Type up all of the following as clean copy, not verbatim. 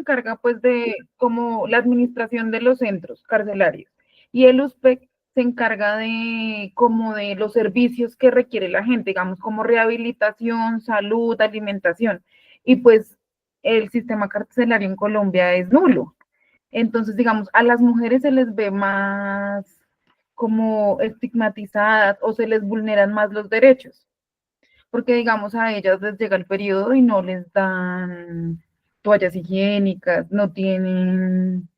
encarga pues de como la administración de los centros carcelarios y el USPEC se encarga de como de los servicios que requiere la gente, digamos como rehabilitación, salud, alimentación. Y pues el sistema carcelario en Colombia es nulo. Entonces, digamos, a las mujeres se les ve más como estigmatizadas o se les vulneran más los derechos, porque digamos a ellas les llega el periodo y no les dan toallas higiénicas, no tienen,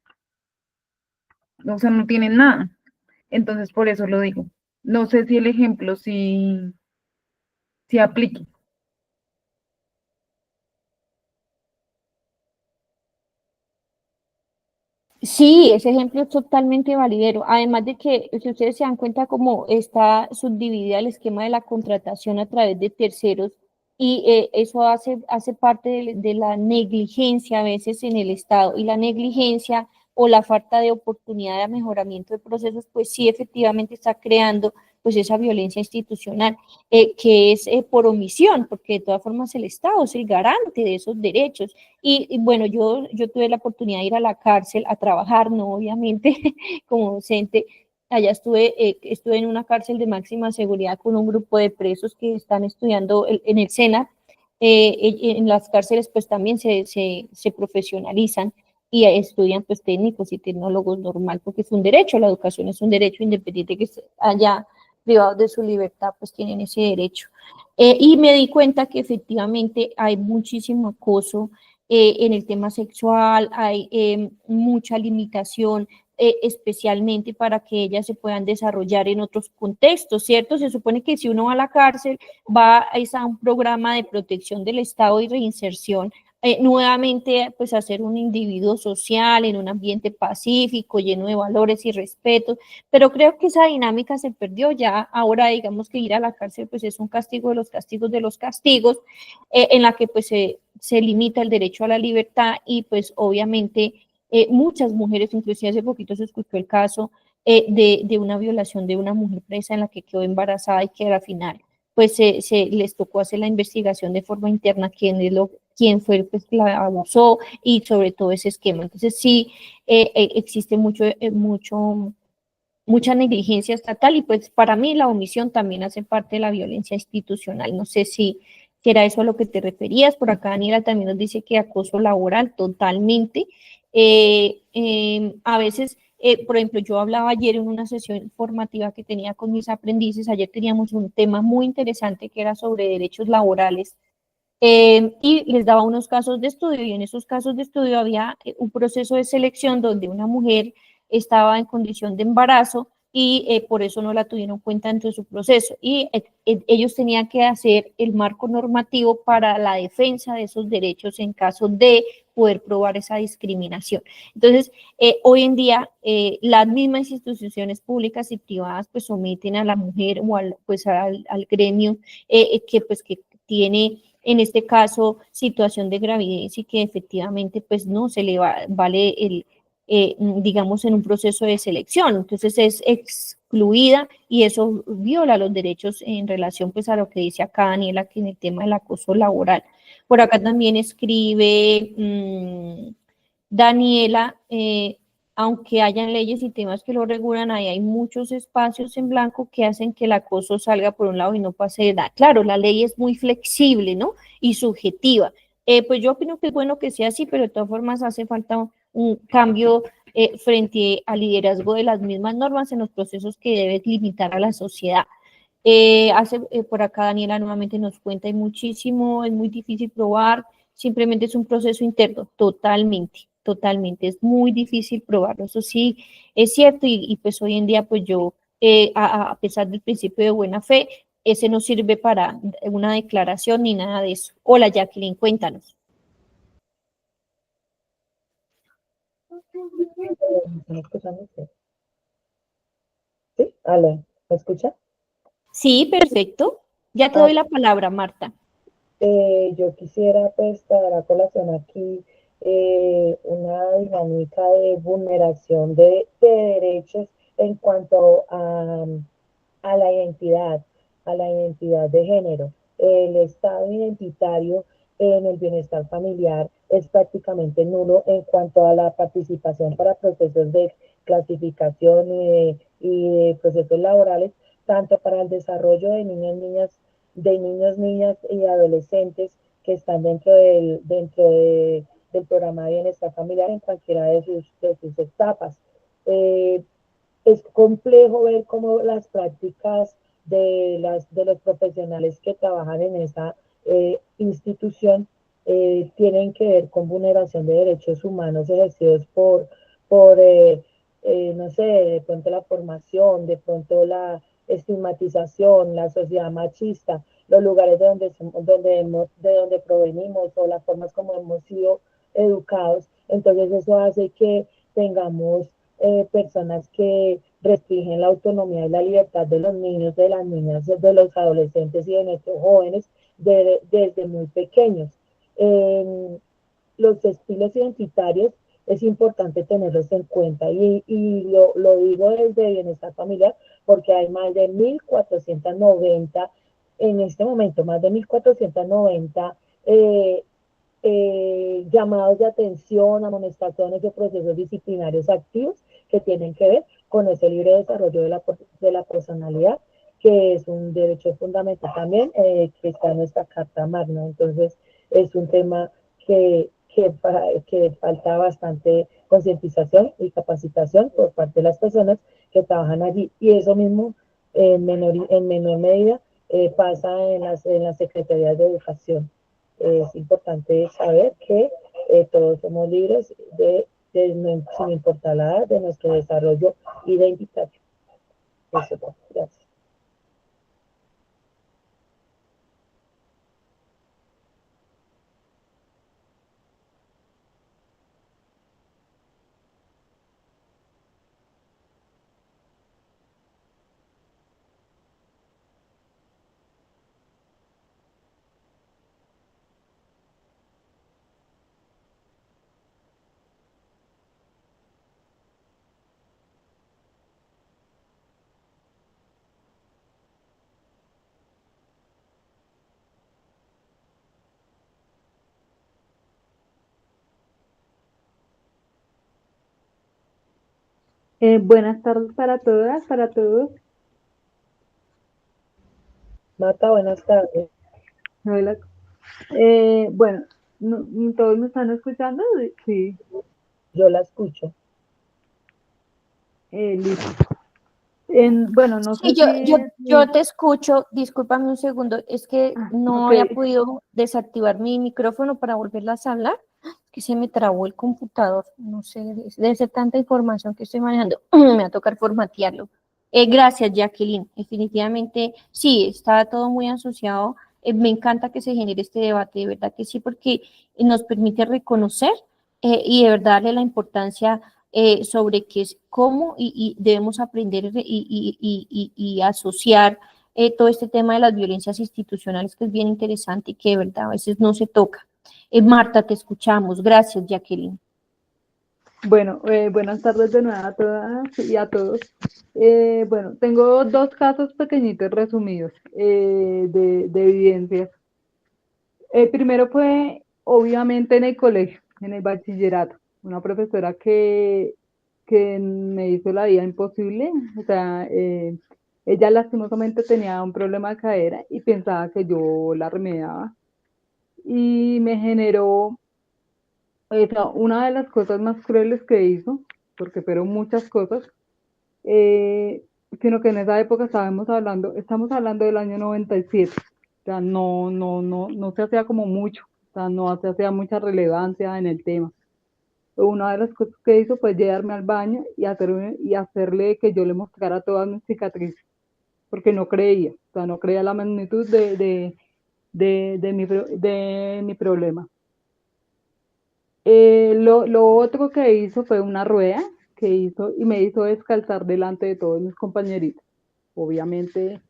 o sea, no tienen nada. Entonces, por eso lo digo. No sé si el ejemplo sí aplique. Sí, ese ejemplo es totalmente validero. Además de que, si ustedes se dan cuenta, cómo está subdividida el esquema de la contratación a través de terceros, y eso hace parte de la negligencia a veces en el Estado. Y la negligencia o la falta de oportunidad de mejoramiento de procesos, pues sí, efectivamente está creando pues esa violencia institucional, que es por omisión, porque de todas formas el Estado es el garante de esos derechos. Y bueno, yo tuve la oportunidad de ir a la cárcel a trabajar, no obviamente como docente. Allá estuve en una cárcel de máxima seguridad con un grupo de presos que están estudiando en el SENA. En las cárceles pues también se profesionalizan y estudian pues técnicos y tecnólogos normal, porque es un derecho, la educación es un derecho, independiente que haya privados de su libertad, pues tienen ese derecho. Y me di cuenta que efectivamente hay muchísimo acoso en el tema sexual, hay mucha limitación, especialmente para que ellas se puedan desarrollar en otros contextos, ¿cierto? Se supone que si uno va a la cárcel, va a un programa de protección del Estado y reinserción, nuevamente pues a ser un individuo social en un ambiente pacífico, lleno de valores y respeto, pero creo que esa dinámica se perdió ya. Ahora digamos que ir a la cárcel pues es un castigo de los castigos de los castigos, en la que pues se limita el derecho a la libertad y pues obviamente muchas mujeres, inclusive hace poquito se escuchó el caso de una violación de una mujer presa en la que quedó embarazada y que al final pues les tocó hacer la investigación de forma interna quién fue pues, que la abusó y sobre todo ese esquema. Entonces sí, existe mucha negligencia estatal y pues para mí la omisión también hace parte de la violencia institucional. No sé si era eso a lo que te referías. Por acá Daniela también nos dice que acoso laboral totalmente. A veces, por ejemplo, yo hablaba ayer en una sesión formativa que tenía con mis aprendices. Ayer teníamos un tema muy interesante que era sobre derechos laborales, y les daba unos casos de estudio, y en esos casos de estudio había un proceso de selección donde una mujer estaba en condición de embarazo y por eso no la tuvieron en cuenta dentro de su proceso, y ellos tenían que hacer el marco normativo para la defensa de esos derechos en caso de poder probar esa discriminación. Entonces, hoy en día las mismas instituciones públicas y privadas pues someten a la mujer o pues al gremio que tiene en este caso situación de gravidez y que efectivamente pues no se le vale digamos, en un proceso de selección. Entonces es excluida y eso viola los derechos en relación pues a lo que dice acá Daniela, que en el tema del acoso laboral. Por acá también escribe Daniela, aunque hayan leyes y temas que lo regulan, ahí hay muchos espacios en blanco que hacen que el acoso salga por un lado y no pase de nada. Claro, la ley es muy flexible, ¿no? Y subjetiva. Pues yo opino que es bueno que sea así, pero de todas formas hace falta un cambio frente al liderazgo de las mismas normas en los procesos que debe limitar a la sociedad. Por acá Daniela nuevamente nos cuenta, hay muchísimo, es muy difícil probar, simplemente es un proceso interno, totalmente, es muy difícil probarlo, eso sí es cierto, y pues hoy en día pues yo, a pesar del principio de buena fe, ese no sirve para una declaración ni nada de eso. Hola Jacqueline, cuéntanos. ¿Me están escuchando usted? ¿Sí? ¿Aló? ¿Me escucha? Sí, perfecto, ya te Ah, doy la palabra, Marta. yo quisiera pues traer a colación aquí una dinámica de vulneración de derechos en cuanto a a la identidad de género. El estado identitario en el bienestar familiar es prácticamente nulo en cuanto a la participación para procesos de clasificación y de procesos laborales, tanto para el desarrollo de niños, niñas y adolescentes que están del programa de bienestar familiar en cualquiera de sus etapas. Es complejo ver cómo las prácticas de los profesionales que trabajan en esa institución tienen que ver con vulneración de derechos humanos ejercidos por no sé, de pronto la formación, de pronto la estigmatización, la sociedad machista, los lugares de donde provenimos o las formas como hemos sido educados. Entonces eso hace que tengamos personas que restringen la autonomía y la libertad de los niños, de las niñas, de los adolescentes y de nuestros jóvenes desde muy pequeños. Los estilos identitarios es importante tenerlos en cuenta lo digo desde bienestar familiar porque hay más de 1490 en este momento, más de 1490 llamados de atención, amonestaciones o procesos disciplinarios activos que tienen que ver con ese libre desarrollo de la personalidad, que es un derecho fundamental también que está en nuestra Carta Magna. Entonces, es un tema que falta bastante concientización y capacitación por parte de las personas que trabajan allí. Y eso mismo, en menor medida, pasa en las secretarías de educación. Es importante saber que todos somos libres sin importar la edad, de nuestro desarrollo identitario. Eso, gracias. Buenas tardes para todas, para todos. Marta, buenas tardes. Hola. Bueno, ¿todos me están escuchando? Sí. Yo la escucho. Listo. Bueno, no sé Sí, yo si... te escucho, discúlpame un segundo, es que no había Ok. podido desactivar mi micrófono para volverlas a hablar, que se me trabó el computador, no sé, debe ser tanta información que estoy manejando, me va a tocar formatearlo. Gracias, Jacqueline, definitivamente sí, está todo muy asociado, me encanta que se genere este debate, de verdad que sí, porque nos permite reconocer y de verdad darle la importancia sobre qué es cómo y debemos aprender y asociar todo este tema de las violencias institucionales, que es bien interesante y que de verdad a veces no se toca. Marta, te escuchamos. Gracias, Jacqueline. Bueno, buenas tardes de nuevo a todas y a todos. Bueno, tengo dos casos pequeñitos resumidos de evidencias. El primero fue, obviamente, en el colegio, en el bachillerato. Una profesora que me hizo la vida imposible. O sea, ella lastimosamente tenía un problema de cadera y pensaba que yo la remediaba. Y me generó una de las cosas más crueles que hizo, porque fueron muchas cosas, eh, sino que en esa época estamos hablando del año 97. O sea, no se hacía como mucho, o sea, no se hacía mucha relevancia en el tema. Una de las cosas que hizo fue llevarme al baño y hacerle que yo le mostrara todas mis cicatrices, porque no creía, o sea, no creía la magnitud de mi problema. Lo otro que hizo fue una rueda que hizo y me hizo descalzar delante de todos mis compañeritos. Obviamente,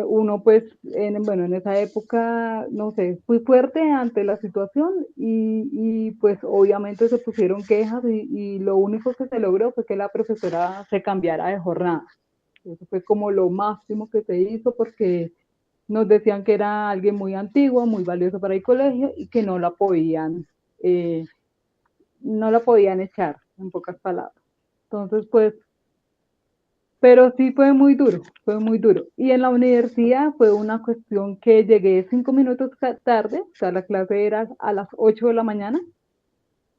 uno pues, bueno, en esa época, no sé, fui fuerte ante la situación y pues obviamente se pusieron quejas y lo único que se logró fue que la profesora se cambiara de jornada. Eso fue como lo máximo que se hizo porque nos decían que era alguien muy antiguo, muy valioso para el colegio y que no la podían no la podían echar, en pocas palabras. Entonces, pues, pero sí fue muy duro, fue muy duro. Y en la universidad fue una cuestión que llegué 5 minutos tarde, o sea, la clase era a las 8 de la mañana.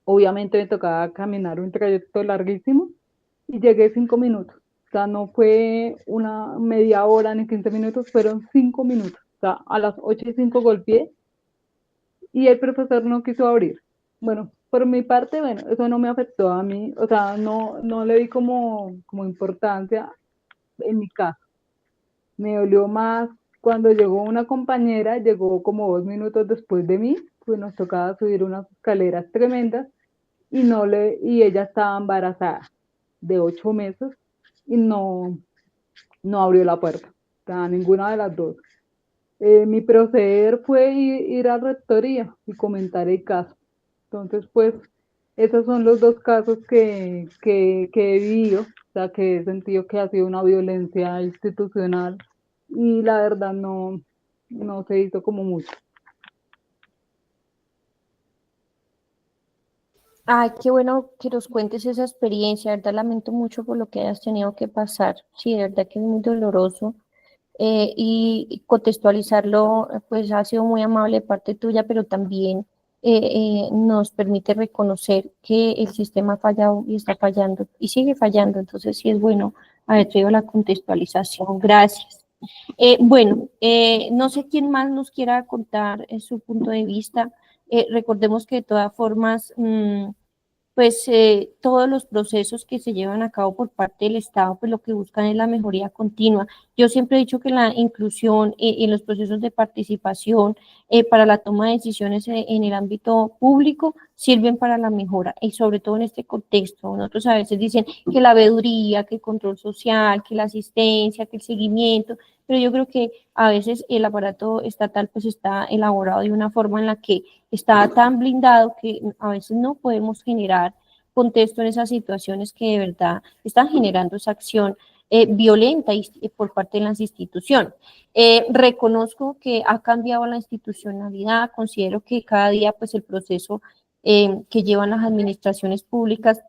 Obviamente me tocaba caminar un trayecto larguísimo y llegué 5 minutos. O sea, no fue una media hora ni 15 minutos, fueron 5 minutos. O sea, a las 8:05 golpeé y el profesor no quiso abrir. Bueno, por mi parte, bueno, eso no me afectó a mí, o sea, no le di como importancia en mi caso. Me dolió más cuando llegó una compañera, llegó como 2 minutos después de mí, pues nos tocaba subir unas escaleras tremendas y ella estaba embarazada de 8 meses y no abrió la puerta, o sea, ninguna de las dos. Mi proceder fue ir a rectoría y comentar el caso. Entonces, pues, esos son los dos casos que he vivido, o sea, que he sentido que ha sido una violencia institucional y la verdad no se hizo como mucho. Ay, qué bueno que nos cuentes esa experiencia, de verdad lamento mucho por lo que hayas tenido que pasar. Sí, de verdad que es muy doloroso. Y contextualizarlo, pues ha sido muy amable de parte tuya, pero también nos permite reconocer que el sistema ha fallado y está fallando y sigue fallando. Entonces, sí es bueno haber traído la contextualización. Gracias. Bueno, no sé quién más nos quiera contar su punto de vista. Recordemos que de todas formas, pues todos los procesos que se llevan a cabo por parte del Estado, pues lo que buscan es la mejoría continua. Yo siempre he dicho que la inclusión en los procesos de participación para la toma de decisiones en el ámbito público sirven para la mejora y sobre todo en este contexto. Nosotros a veces dicen que la veeduría, que el control social, que la asistencia, que el seguimiento, pero yo creo que a veces el aparato estatal pues está elaborado de una forma en la que está tan blindado que a veces no podemos generar contexto en esas situaciones que de verdad están generando esa acción violenta por parte de las instituciones. Reconozco que ha cambiado la institucionalidad, considero que cada día pues el proceso que llevan las administraciones públicas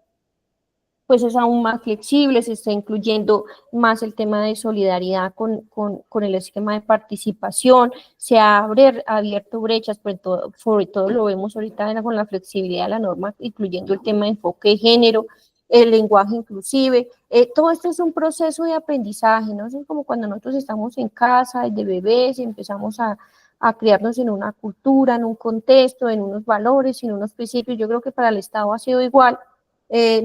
pues es aún más flexible, se está incluyendo más el tema de solidaridad con el esquema de participación, se ha abierto brechas, sobre todo lo vemos ahorita con la flexibilidad de la norma, incluyendo el tema de enfoque de género, el lenguaje inclusive, todo esto es un proceso de aprendizaje, ¿no? Es como cuando nosotros estamos en casa, desde bebés, y empezamos a criarnos en una cultura, en un contexto, en unos valores, en unos principios. Yo creo que para el Estado ha sido igual.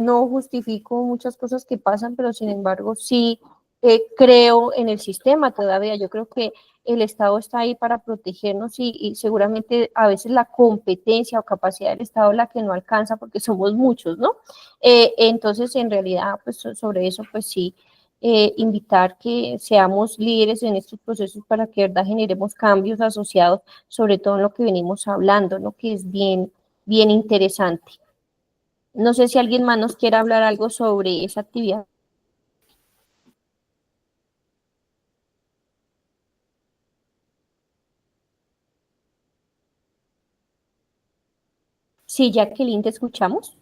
No justifico muchas cosas que pasan, pero sin embargo sí creo en el sistema todavía. Yo creo que el Estado está ahí para protegernos y seguramente a veces la competencia o capacidad del Estado es la que no alcanza porque somos muchos, ¿no? Entonces, en realidad, pues sobre eso, pues sí, invitar que seamos líderes en estos procesos para que de verdad generemos cambios asociados, sobre todo en lo que venimos hablando, ¿no? Que es bien interesante. No sé si alguien más nos quiere hablar algo sobre esa actividad. Sí, Jacqueline, te escuchamos.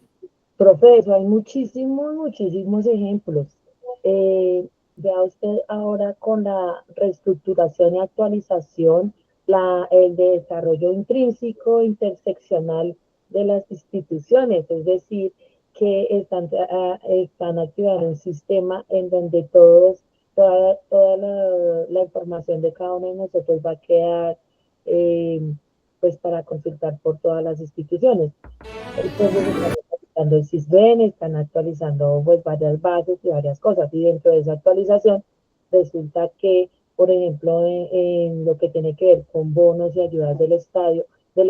Profe, eso hay muchísimos ejemplos. Vea usted ahora con la reestructuración y actualización, el desarrollo intrínseco, interseccional de las instituciones, es decir, que están activando un sistema en donde toda la información de cada uno de nosotros va a quedar eh, pues para consultar por todas las instituciones. Entonces están actualizando el SISBEN, están actualizando pues varias bases y varias cosas. Y dentro de esa actualización resulta que, por ejemplo, en lo que tiene que ver con bonos y ayudas del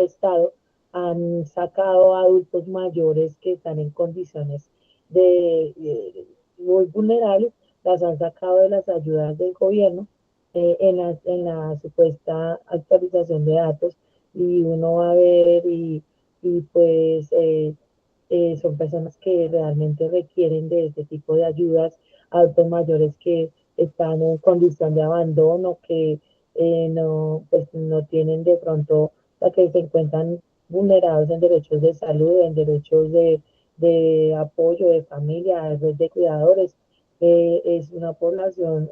Estado, han sacado a adultos mayores que están en condiciones muy vulnerables, las han sacado de las ayudas del gobierno en la supuesta actualización de datos y uno va a ver y pues son personas que realmente requieren de este tipo de ayudas, adultos mayores que están en condición de abandono, que no, pues no tienen de pronto, o sea, que se encuentran vulnerados en derechos de salud, en derechos de apoyo, de familia, de red de cuidadores. Es una población,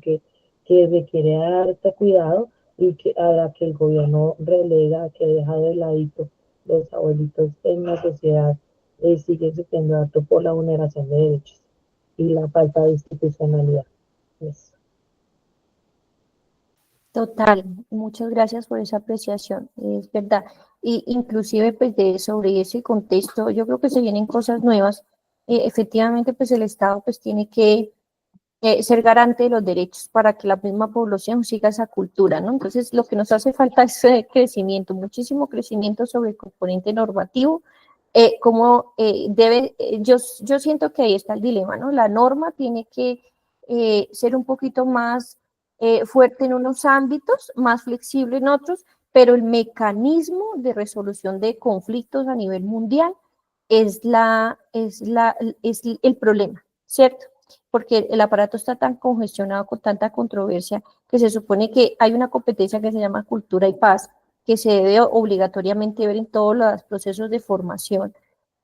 que requiere harto cuidado y que a la que el gobierno relega, que deja de ladito los abuelitos en la sociedad, siguen sufriendo harto por la vulneración de derechos y la falta de institucionalidad. Eso. Total, muchas gracias por esa apreciación, es verdad. Y inclusive pues sobre ese contexto, yo creo que se vienen cosas nuevas. Efectivamente, pues el Estado pues tiene que ser garante de los derechos para que la misma población siga esa cultura, ¿no? Entonces, lo que nos hace falta es crecimiento, muchísimo crecimiento sobre el componente normativo. Yo siento que ahí está el dilema, ¿no? La norma tiene que ser un poquito más fuerte en unos ámbitos, más flexible en otros, pero el mecanismo de resolución de conflictos a nivel mundial es el problema, ¿cierto? Porque el aparato está tan congestionado con tanta controversia que se supone que hay una competencia que se llama cultura y paz, que se debe obligatoriamente ver en todos los procesos de formación.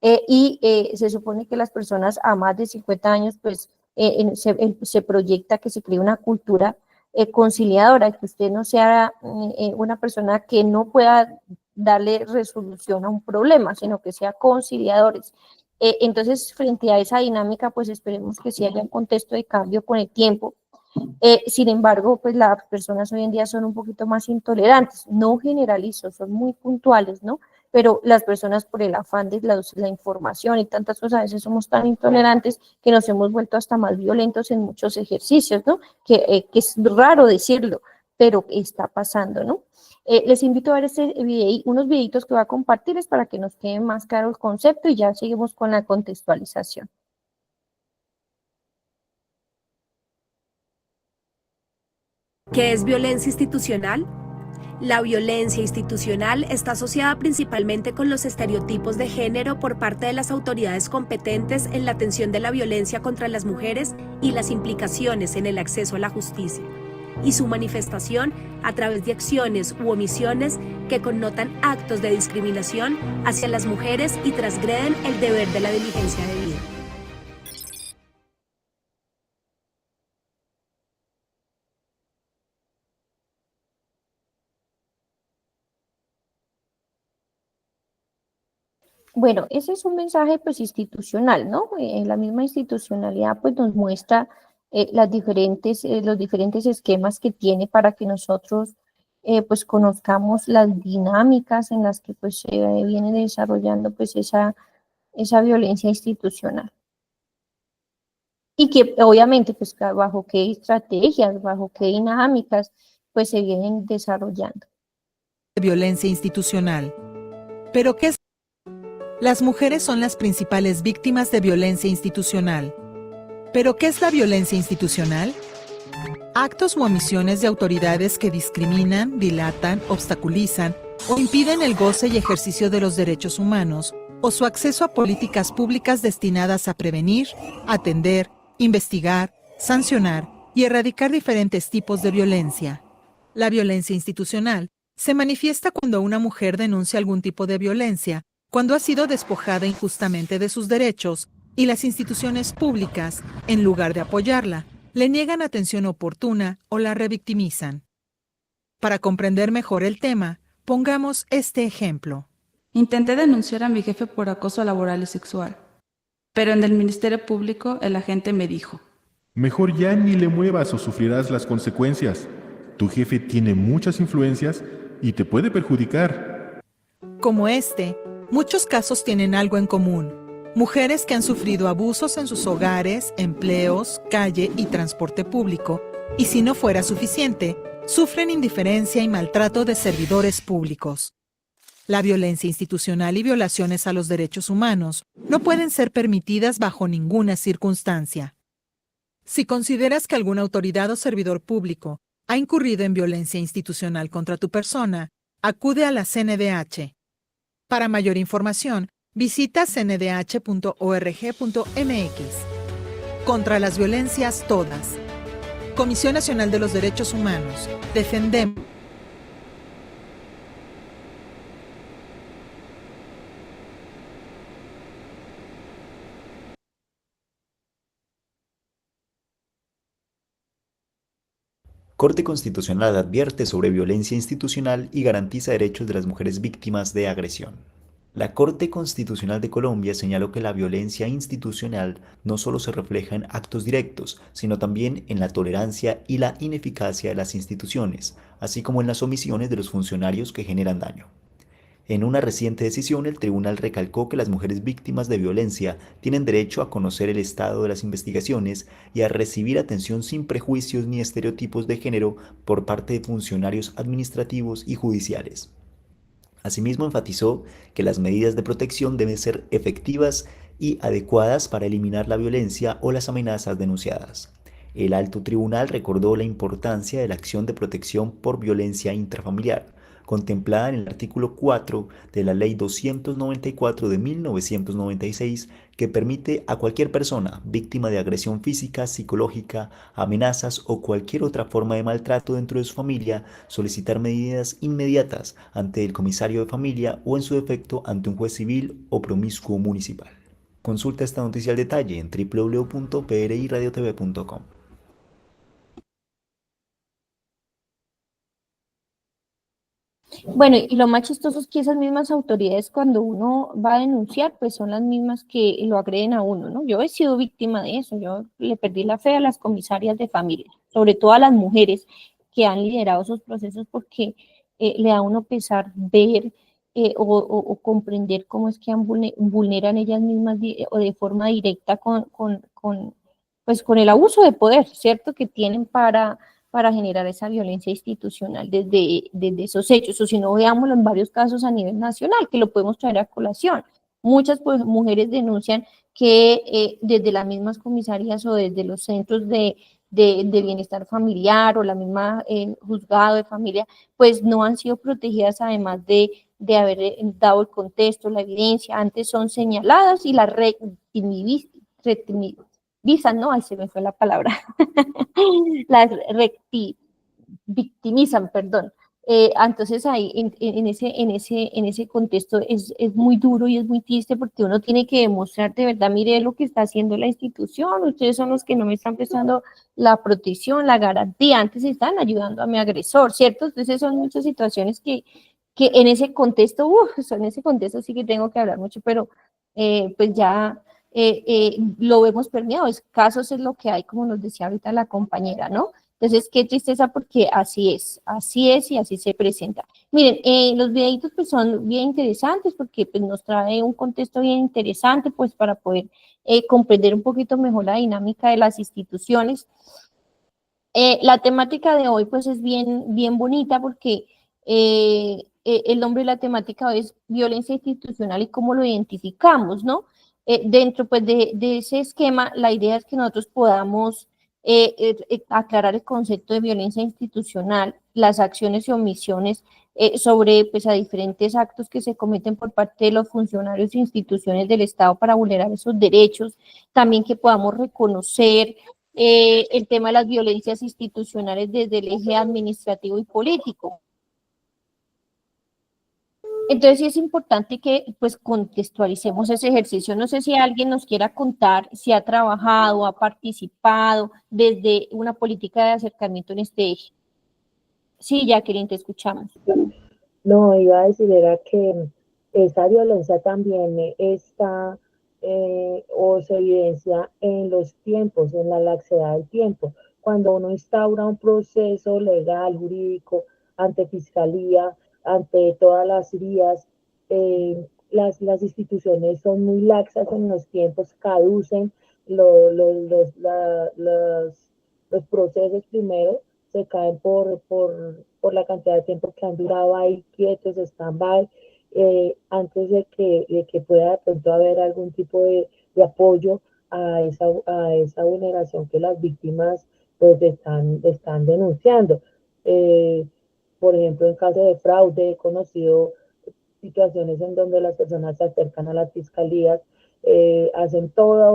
Se supone que las personas a más de 50 años, pues se proyecta que se cree una cultura conciliadora, que usted no sea una persona que no pueda darle resolución a un problema, sino que sea conciliadores. Entonces, frente a esa dinámica, pues esperemos que sí haya un contexto de cambio con el tiempo. Sin embargo, pues las personas hoy en día son un poquito más intolerantes, no generalizo, son muy puntuales, ¿no? Pero las personas por el afán de la información y tantas cosas, a veces somos tan intolerantes que nos hemos vuelto hasta más violentos en muchos ejercicios, ¿no? Que es raro decirlo, pero está pasando, ¿no? Les invito a ver unos videitos que voy a compartirles para que nos quede más claro el concepto y ya seguimos con la contextualización. ¿Qué es violencia institucional? La violencia institucional está asociada principalmente con los estereotipos de género por parte de las autoridades competentes en la atención de la violencia contra las mujeres y las implicaciones en el acceso a la justicia, y su manifestación a través de acciones u omisiones que connotan actos de discriminación hacia las mujeres y transgreden el deber de la diligencia debida. Bueno, ese es un mensaje pues institucional, ¿no? La misma institucionalidad pues nos muestra los diferentes esquemas que tiene para que nosotros pues conozcamos las dinámicas en las que pues se viene desarrollando pues esa violencia institucional. Y que obviamente pues bajo qué estrategias, bajo qué dinámicas pues se vienen desarrollando. Violencia institucional. ¿Pero qué es? Las mujeres son las principales víctimas de violencia institucional. ¿Pero qué es la violencia institucional? Actos u omisiones de autoridades que discriminan, dilatan, obstaculizan o impiden el goce y ejercicio de los derechos humanos o su acceso a políticas públicas destinadas a prevenir, atender, investigar, sancionar y erradicar diferentes tipos de violencia. La violencia institucional se manifiesta cuando una mujer denuncia algún tipo de violencia, cuando ha sido despojada injustamente de sus derechos y las instituciones públicas, en lugar de apoyarla, le niegan atención oportuna o la revictimizan. Para comprender mejor el tema, pongamos este ejemplo. Intenté denunciar a mi jefe por acoso laboral y sexual, pero en el Ministerio Público el agente me dijo: mejor ya ni le muevas o sufrirás las consecuencias. Tu jefe tiene muchas influencias y te puede perjudicar. Como este, muchos casos tienen algo en común. Mujeres que han sufrido abusos en sus hogares, empleos, calle y transporte público, y si no fuera suficiente, sufren indiferencia y maltrato de servidores públicos. La violencia institucional y violaciones a los derechos humanos no pueden ser permitidas bajo ninguna circunstancia. Si consideras que alguna autoridad o servidor público ha incurrido en violencia institucional contra tu persona, acude a la CNDH. Para mayor información, visita cndh.org.mx. Contra las violencias todas. Comisión Nacional de los Derechos Humanos. Defendemos. Corte Constitucional advierte sobre violencia institucional y garantiza derechos de las mujeres víctimas de agresión. La Corte Constitucional de Colombia señaló que la violencia institucional no solo se refleja en actos directos, sino también en la tolerancia y la ineficacia de las instituciones, así como en las omisiones de los funcionarios que generan daño. En una reciente decisión, el tribunal recalcó que las mujeres víctimas de violencia tienen derecho a conocer el estado de las investigaciones y a recibir atención sin prejuicios ni estereotipos de género por parte de funcionarios administrativos y judiciales. Asimismo, enfatizó que las medidas de protección deben ser efectivas y adecuadas para eliminar la violencia o las amenazas denunciadas. El alto tribunal recordó la importancia de la acción de protección por violencia intrafamiliar, contemplada en el artículo 4 de la Ley 294 de 1996, que permite a cualquier persona víctima de agresión física, psicológica, amenazas o cualquier otra forma de maltrato dentro de su familia solicitar medidas inmediatas ante el comisario de familia o en su defecto ante un juez civil o promiscuo municipal. Consulta esta noticia al detalle en www.priradiotv.com. Bueno, y lo más chistoso es que esas mismas autoridades cuando uno va a denunciar, pues son las mismas que lo agreden a uno, ¿no? Yo he sido víctima de eso, yo le perdí la fe a las comisarias de familia, sobre todo a las mujeres que han liderado esos procesos porque le da a uno pesar ver o comprender cómo es que vulneran ellas mismas o de forma directa pues con el abuso de poder, ¿cierto? Que tienen para generar esa violencia institucional desde esos hechos, o si no, veámoslo en varios casos a nivel nacional, que lo podemos traer a colación. Muchas pues, mujeres denuncian que desde las mismas comisarías o desde los centros de bienestar familiar o la misma juzgado de familia, pues no han sido protegidas además de haber dado el contexto, la evidencia, antes son señaladas y las victimizan, ¿no? Ay, se me fue la palabra. Las victimizan, perdón. Entonces ahí en ese contexto es muy duro y es muy triste porque uno tiene que demostrar de verdad, mire lo que está haciendo la institución, ustedes son los que no me están prestando la protección, la garantía, antes están ayudando a mi agresor, ¿cierto? Entonces son muchas situaciones que en ese contexto, en ese contexto sí que tengo que hablar mucho, pero pues ya lo vemos permeado, casos es lo que hay, como nos decía ahorita la compañera, ¿no? Entonces, qué tristeza porque así es y así se presenta. Miren, los videitos pues son bien interesantes porque pues nos trae un contexto bien interesante pues para poder comprender un poquito mejor la dinámica de las instituciones. La temática de hoy pues es bien bonita porque el nombre de la temática hoy es violencia institucional y cómo lo identificamos, ¿no? Dentro pues de ese esquema, la idea es que nosotros podamos aclarar el concepto de violencia institucional, las acciones y omisiones sobre pues, a diferentes actos que se cometen por parte de los funcionarios e instituciones del Estado para vulnerar esos derechos, también que podamos reconocer el tema de las violencias institucionales desde el eje administrativo y político. Entonces sí es importante que pues contextualicemos ese ejercicio. No sé si alguien nos quiera contar si ha trabajado, ha participado desde una política de acercamiento en este eje. Sí, Jacqueline, te escuchamos. No, iba a decir era que esta violencia también está o se evidencia en los tiempos, en la laxidad del tiempo. Cuando uno instaura un proceso legal, jurídico, ante fiscalía, ante todas las vías, las instituciones son muy laxas en los tiempos, caducen los procesos primero, se caen por la cantidad de tiempo que han durado ahí quietos, stand-by, antes de que pueda de pronto haber algún tipo de apoyo a esa vulneración que las víctimas pues están denunciando. Por ejemplo, en caso de fraude, he conocido situaciones en donde las personas se acercan a las fiscalías, hacen toda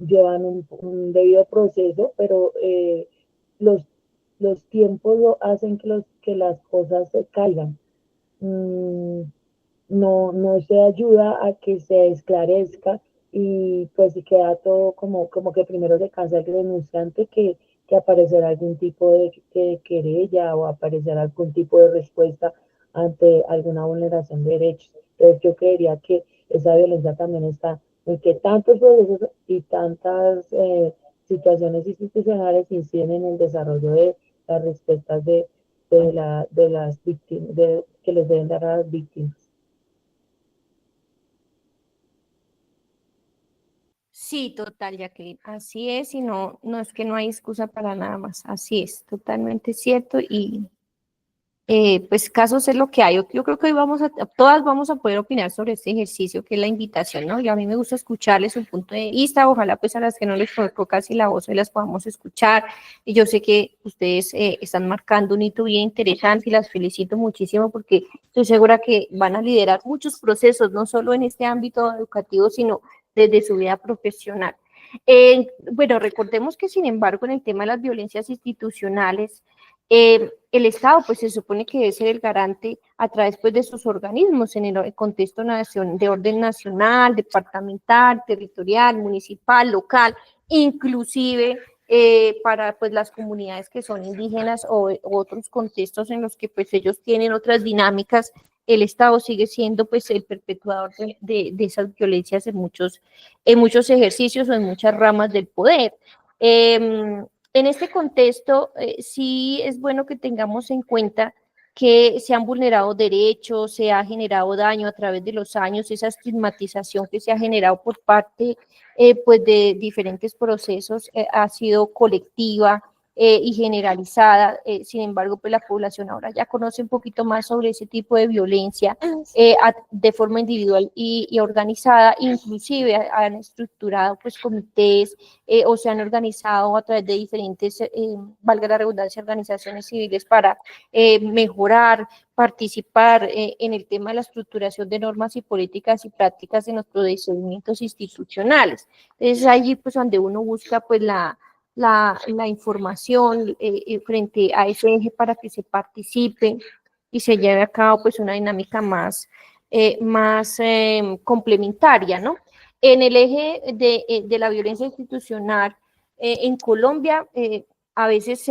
llevan un debido proceso, pero los, los tiempos hacen que las cosas se caigan. No se ayuda a que se esclarezca y pues queda todo como que primero se cansa el denunciante que que aparecerá algún tipo de querella o aparecerá algún tipo de respuesta ante alguna vulneración de derechos. Entonces yo creería que esa violencia también está en que tantos procesos y tantas situaciones institucionales inciden en el desarrollo de las respuestas de las víctimas, que les deben dar a las víctimas. Sí, total, Jacqueline, así es, y no, no es que no hay excusa para nada más, así es, totalmente cierto, y pues casos es lo que hay. Yo creo que hoy todas vamos a poder opinar sobre este ejercicio que es la invitación, ¿no? Y a mí me gusta escucharles su punto de vista, ojalá pues a las que no les conozco casi la voz hoy las podamos escuchar, y yo sé que ustedes están marcando un hito bien interesante y las felicito muchísimo porque estoy segura que van a liderar muchos procesos, no solo en este ámbito educativo, sino desde su vida profesional. Bueno, recordemos que sin embargo en el tema de las violencias institucionales, el Estado pues se supone que debe ser el garante a través pues de sus organismos en el contexto de orden nacional, departamental, territorial, municipal, local, inclusive para pues las comunidades que son indígenas o otros contextos en los que pues ellos tienen otras dinámicas. El Estado sigue siendo pues el perpetuador de esas violencias en muchos ejercicios o en muchas ramas del poder. En este contexto, sí es bueno que tengamos en cuenta que se han vulnerado derechos, se ha generado daño a través de los años, esa estigmatización que se ha generado por parte pues de diferentes procesos ha sido colectiva y generalizada. Sin embargo, pues la población ahora ya conoce un poquito más sobre ese tipo de violencia de forma individual y organizada, inclusive han estructurado pues comités o se han organizado a través de diferentes, valga la redundancia, organizaciones civiles para mejorar, participar en el tema de la estructuración de normas y políticas y prácticas de los procedimientos institucionales. Es allí pues donde uno busca pues la información frente a ese eje para que se participe y se lleve a cabo pues una dinámica más complementaria, ¿no? En el eje de la violencia institucional en Colombia, a veces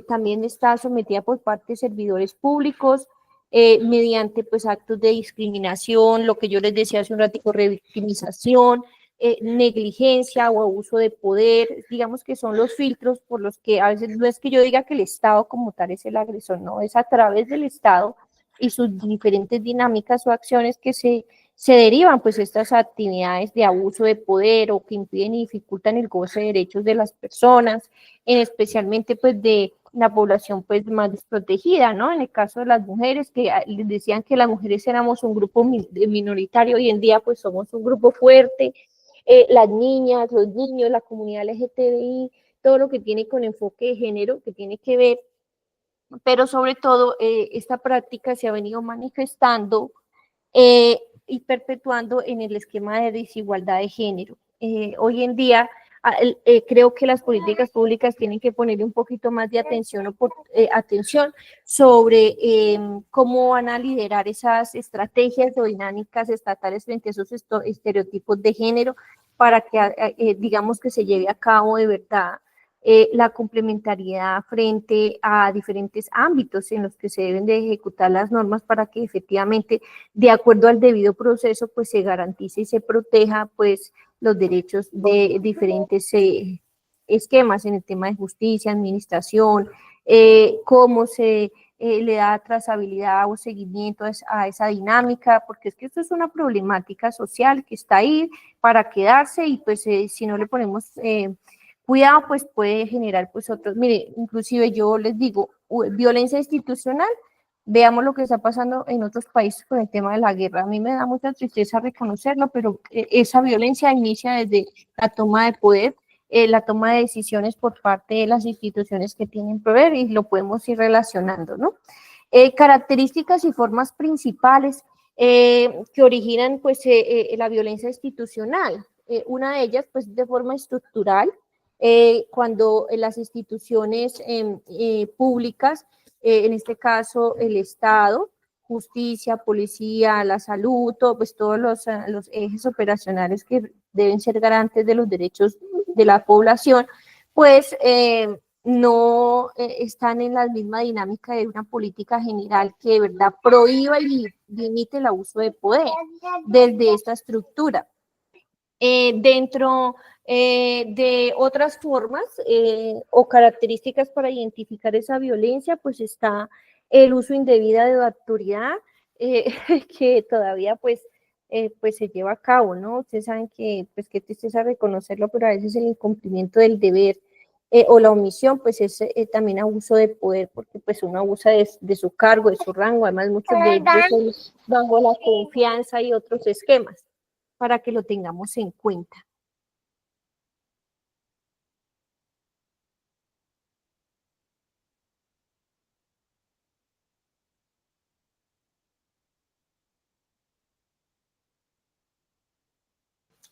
también está sometida por parte de servidores públicos mediante pues actos de discriminación, lo que yo les decía hace un ratico, revictimización, negligencia o abuso de poder, digamos que son los filtros por los que a veces no es que yo diga que el Estado como tal es el agresor, no, es a través del Estado y sus diferentes dinámicas o acciones que se derivan pues estas actividades de abuso de poder o que impiden y dificultan el goce de derechos de las personas, especialmente pues de la población pues más desprotegida, ¿no? En el caso de las mujeres, que les decían que las mujeres éramos un grupo minoritario, hoy en día pues somos un grupo fuerte, las niñas, los niños, la comunidad LGTBI, todo lo que tiene con enfoque de género, que tiene que ver, pero sobre todo esta práctica se ha venido manifestando y perpetuando en el esquema de desigualdad de género. Hoy en día creo que las políticas públicas tienen que poner un poquito más de atención, atención sobre cómo van a liderar esas estrategias o dinámicas estatales frente a esos estereotipos de género para que digamos que se lleve a cabo de verdad la complementariedad frente a diferentes ámbitos en los que se deben de ejecutar las normas para que efectivamente, de acuerdo al debido proceso, pues se garantice y se proteja pues los derechos de diferentes esquemas en el tema de justicia, administración, cómo se le da trazabilidad o seguimiento a esa dinámica, porque es que esto es una problemática social que está ahí para quedarse y pues si no le ponemos cuidado, pues puede generar pues otros, mire, inclusive yo les digo, violencia institucional, veamos lo que está pasando en otros países con el tema de la guerra. A mí me da mucha tristeza reconocerlo, pero esa violencia inicia desde la toma de poder, la toma de decisiones por parte de las instituciones que tienen poder y lo podemos ir relacionando, ¿no? Características y formas principales que originan pues la violencia institucional. Una de ellas pues de forma estructural, cuando las instituciones públicas, en este caso el Estado, justicia, policía, la salud, pues todos los ejes operacionales que deben ser garantes de los derechos de la población, pues no están en la misma dinámica de una política general que de verdad prohíba y limite el abuso de poder desde esta estructura. Dentro de otras formas o características para identificar esa violencia, pues está el uso indebido de la autoridad, que todavía pues se lleva a cabo, ¿no? Ustedes saben que, pues qué tristeza reconocerlo, pero a veces el incumplimiento del deber o la omisión, pues es también abuso de poder, porque pues uno abusa de su cargo, de su rango, además muchos de ellos son bajo la confianza y otros esquemas, para que lo tengamos en cuenta.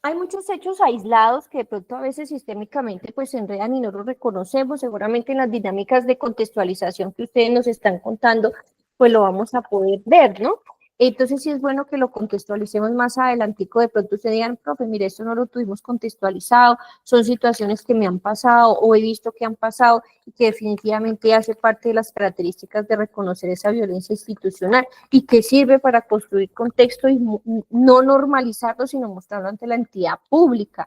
Hay muchos hechos aislados que de pronto a veces sistémicamente pues se enredan y no los reconocemos. Seguramente en las dinámicas de contextualización que ustedes nos están contando, pues lo vamos a poder ver, ¿no? Entonces sí es bueno que lo contextualicemos más adelantico. De pronto ustedes digan, profe, mire, esto no lo tuvimos contextualizado, son situaciones que me han pasado o he visto que han pasado y que definitivamente hace parte de las características de reconocer esa violencia institucional y que sirve para construir contexto y no normalizarlo, sino mostrarlo ante la entidad pública.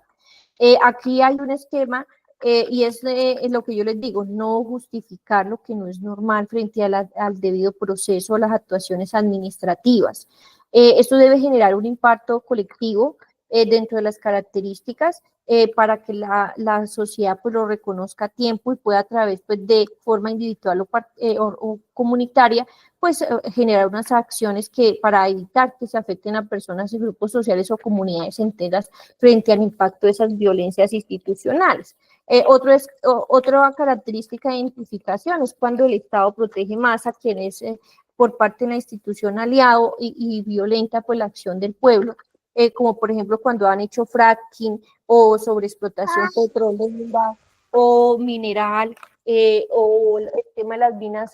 Aquí hay un esquema y es lo que yo les digo, no justificar lo que no es normal frente al debido proceso o las actuaciones administrativas. Esto debe generar un impacto colectivo dentro de las características para que la sociedad pues, lo reconozca a tiempo y pueda a través pues, de forma individual o comunitaria pues generar unas acciones que para evitar que se afecten a personas y grupos sociales o comunidades enteras frente al impacto de esas violencias institucionales. Otra característica de identificación es cuando el Estado protege más a quienes por parte de la institución aliado y violenta pues la acción del pueblo, como por ejemplo cuando han hecho fracking o sobreexplotación petrolera o mineral o el tema de las minas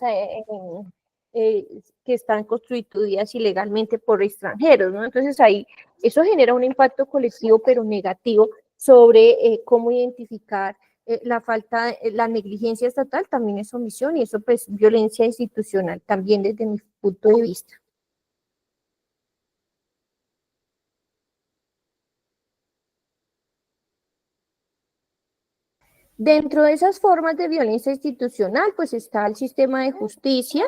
que están constituidas ilegalmente por extranjeros, ¿no? Entonces ahí eso genera un impacto colectivo pero negativo sobre cómo identificar la falta, la negligencia estatal también es omisión y eso pues violencia institucional también desde mi punto de vista. Dentro de esas formas de violencia institucional pues está el sistema de justicia,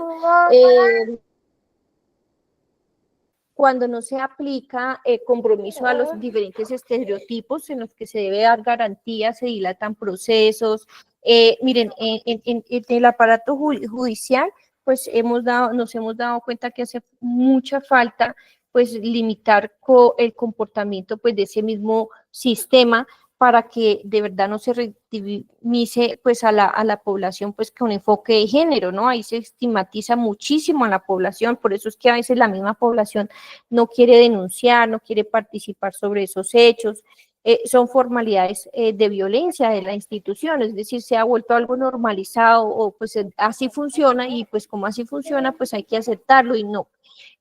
cuando no se aplica compromiso a los diferentes estereotipos en los que se debe dar garantías, se dilatan procesos. Miren, en el aparato judicial, pues nos hemos dado cuenta que hace mucha falta pues limitar el comportamiento pues de ese mismo sistema para que de verdad no se revictimice pues a la población pues con enfoque de género, ¿no? Ahí se estigmatiza muchísimo a la población, por eso es que a veces la misma población no quiere denunciar, no quiere participar sobre esos hechos. Son formalidades de violencia de la institución, es decir, se ha vuelto algo normalizado o pues así funciona y pues como así funciona, pues hay que aceptarlo y no.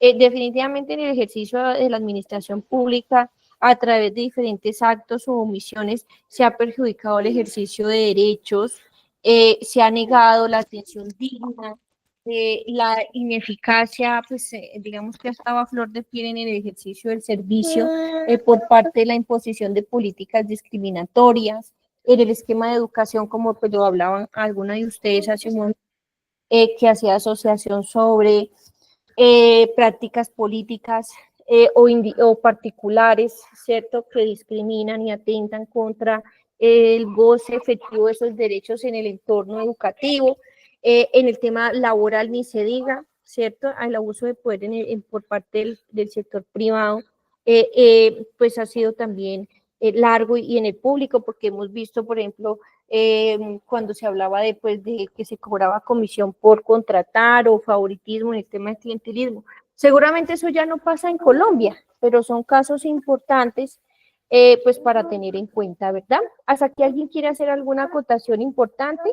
Definitivamente en el ejercicio de la administración pública, a través de diferentes actos o omisiones, se ha perjudicado el ejercicio de derechos, se ha negado la atención digna, la ineficacia, pues digamos que estaba a flor de piel en el ejercicio del servicio por parte de la imposición de políticas discriminatorias, en el esquema de educación, como pues lo hablaban alguna de ustedes hace un momento, que hacía asociación sobre prácticas políticas o particulares, ¿cierto?, que discriminan y atentan contra el goce efectivo de esos derechos en el entorno educativo. En el tema laboral ni se diga, ¿cierto?, al abuso de poder por parte del sector privado, pues ha sido también largo y en el público, porque hemos visto, por ejemplo, cuando se hablaba de que se cobraba comisión por contratar o favoritismo en el tema del clientelismo. Seguramente eso ya no pasa en Colombia, pero son casos importantes pues para tener en cuenta, ¿verdad? ¿Hasta aquí alguien quiere hacer alguna acotación importante?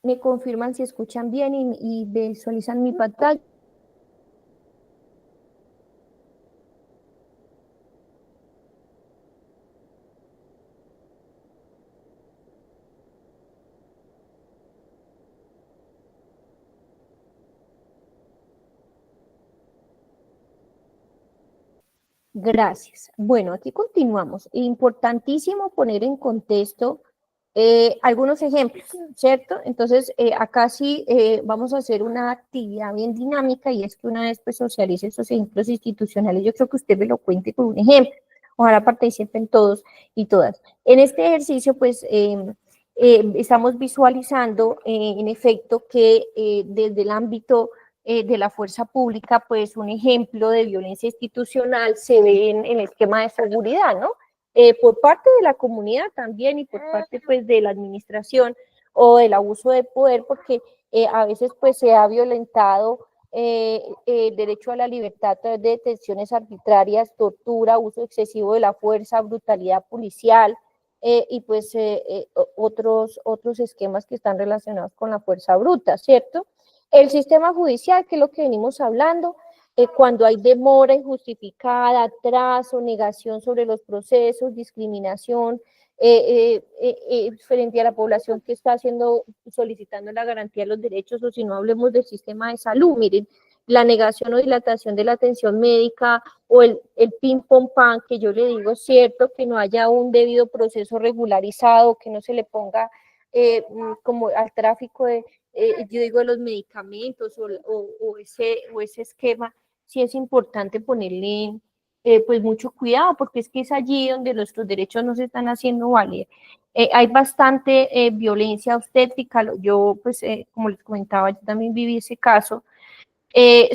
me confirman si escuchan bien y visualizan mi pantalla. Gracias. Bueno, aquí continuamos. Importantísimo poner en contexto algunos ejemplos, ¿cierto? Entonces, acá sí vamos a hacer una actividad bien dinámica y es que una vez pues socialice esos ejemplos institucionales, yo creo que usted me lo cuente con un ejemplo. Ojalá participen todos y todas. En este ejercicio, pues, estamos visualizando, en efecto, que desde el ámbito de la fuerza pública, pues un ejemplo de violencia institucional se ve en el esquema de seguridad, ¿no? Por parte de la comunidad también y por parte pues de la administración o del abuso de poder, porque a veces pues se ha violentado el derecho a la libertad a través de detenciones arbitrarias, tortura, uso excesivo de la fuerza, brutalidad policial y pues otros esquemas que están relacionados con la fuerza bruta, ¿cierto? El sistema judicial, que es lo que venimos hablando, cuando hay demora injustificada, atraso, negación sobre los procesos, discriminación frente a la población que está solicitando la garantía de los derechos, o si no hablemos del sistema de salud, miren, la negación o dilatación de la atención médica o el ping-pong-pan, que yo le digo, es cierto, que no haya un debido proceso regularizado, que no se le ponga como al tráfico yo digo, de los medicamentos o ese esquema, sí es importante ponerle pues mucho cuidado, porque es que es allí donde nuestros derechos no se están haciendo valer. Hay bastante violencia obstétrica, yo pues como les comentaba, yo también viví ese caso,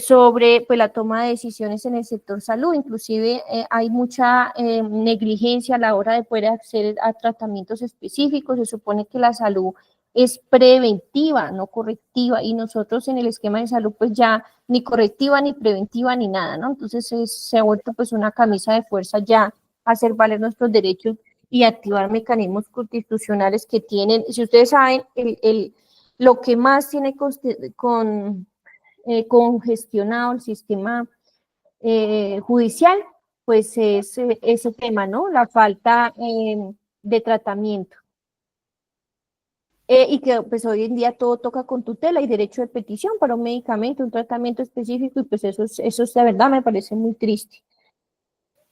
sobre pues, la toma de decisiones en el sector salud. Inclusive hay mucha negligencia a la hora de poder acceder a tratamientos específicos. Se supone que la salud es preventiva, no correctiva, y nosotros en el esquema de salud pues ya ni correctiva, ni preventiva, ni nada, ¿no? Entonces se ha vuelto pues una camisa de fuerza ya hacer valer nuestros derechos y activar mecanismos constitucionales que tienen, si ustedes saben, lo que más tiene congestionado el sistema judicial, pues es ese tema, ¿no? La falta de tratamiento. Y que pues hoy en día todo toca con tutela y derecho de petición para un medicamento, un tratamiento específico, y pues eso de verdad me parece muy triste,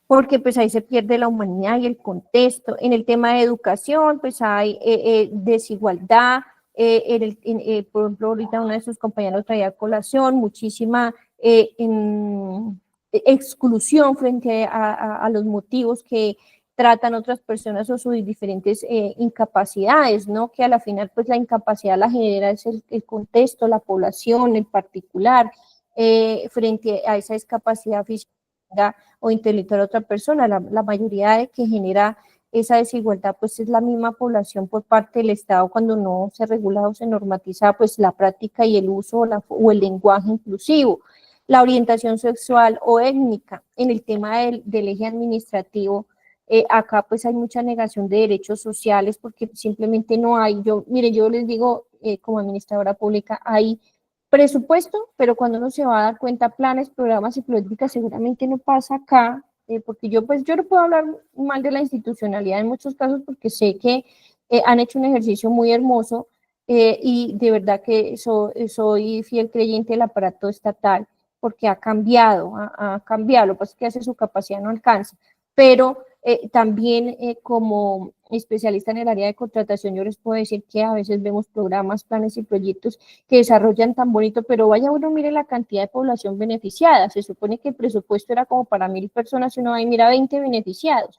porque pues ahí se pierde la humanidad y el contexto. En el tema de educación, pues hay desigualdad, por ejemplo, ahorita uno de sus compañeros traía a colación muchísima exclusión frente a los motivos que tratan otras personas o sus diferentes incapacidades, ¿no? Que a la final, pues la incapacidad la genera es el contexto, la población, el particular, frente a esa discapacidad física o intelectual de otra persona. La mayoría de que genera esa desigualdad, pues es la misma población por parte del Estado cuando no se regula o se normatiza, pues la práctica y el uso o el lenguaje inclusivo. La orientación sexual o étnica, en el tema del eje administrativo, acá pues hay mucha negación de derechos sociales porque simplemente no hay, mire, yo les digo como administradora pública, hay presupuesto, pero cuando uno se va a dar cuenta, planes, programas y políticas, seguramente no pasa acá, porque yo no puedo hablar mal de la institucionalidad en muchos casos porque sé que han hecho un ejercicio muy hermoso y de verdad que soy fiel creyente del aparato estatal porque ha cambiado, lo que pasa es que hace su capacidad no alcanza, pero también como especialista en el área de contratación, yo les puedo decir que a veces vemos programas, planes y proyectos que desarrollan tan bonito, pero vaya uno, mire la cantidad de población beneficiada, se supone que el presupuesto era como para 1000 personas y uno va y mira 20 beneficiados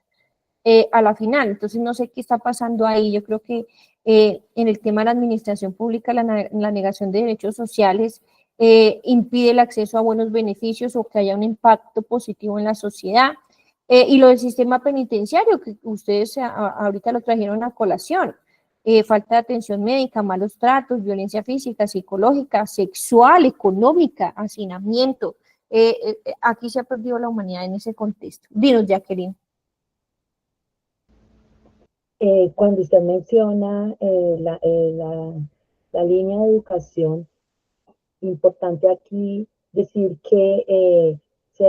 a la final, entonces no sé qué está pasando ahí. Yo creo que en el tema de la administración pública, la negación de derechos sociales impide el acceso a buenos beneficios o que haya un impacto positivo en la sociedad. Y lo del sistema penitenciario, que ustedes ahorita lo trajeron a colación, falta de atención médica, malos tratos, violencia física, psicológica, sexual, económica, hacinamiento. Aquí se ha perdido la humanidad en ese contexto. Dinos, Jacqueline. Cuando usted menciona la La línea de educación, importante aquí decir que se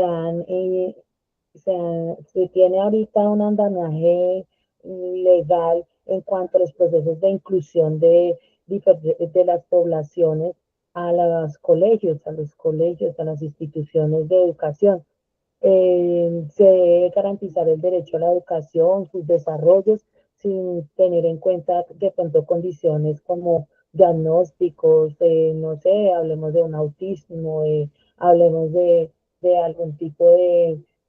tiene ahorita un andamiaje legal en cuanto a los procesos de inclusión de las poblaciones a los colegios, a las instituciones de educación. Se debe garantizar el derecho a la educación, sus desarrollos, sin tener en cuenta de pronto condiciones como diagnósticos, no sé, hablemos de un autismo, hablemos de algún tipo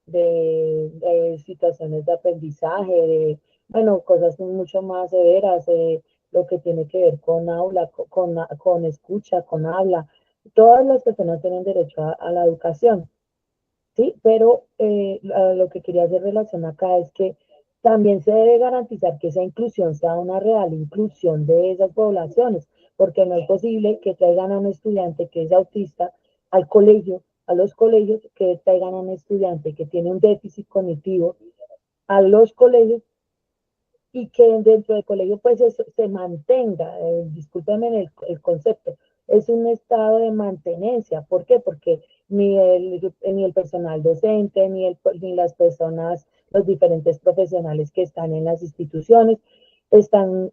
de situaciones de aprendizaje, bueno, cosas mucho más severas, lo que tiene que ver con aula, con escucha, con habla. Todas las personas tienen derecho a la educación. Sí, pero lo que quería hacer relación acá es que también se debe garantizar que esa inclusión sea una real inclusión de esas poblaciones, porque no es posible que traigan a un estudiante que es autista al colegio, a los colegios, que traigan a un estudiante que tiene un déficit cognitivo a los colegios y que dentro del colegio pues eso se mantenga, discúlpenme el concepto, es un estado de mantenencia. ¿Por qué? Porque ni el personal docente, ni las personas, los diferentes profesionales que están en las instituciones están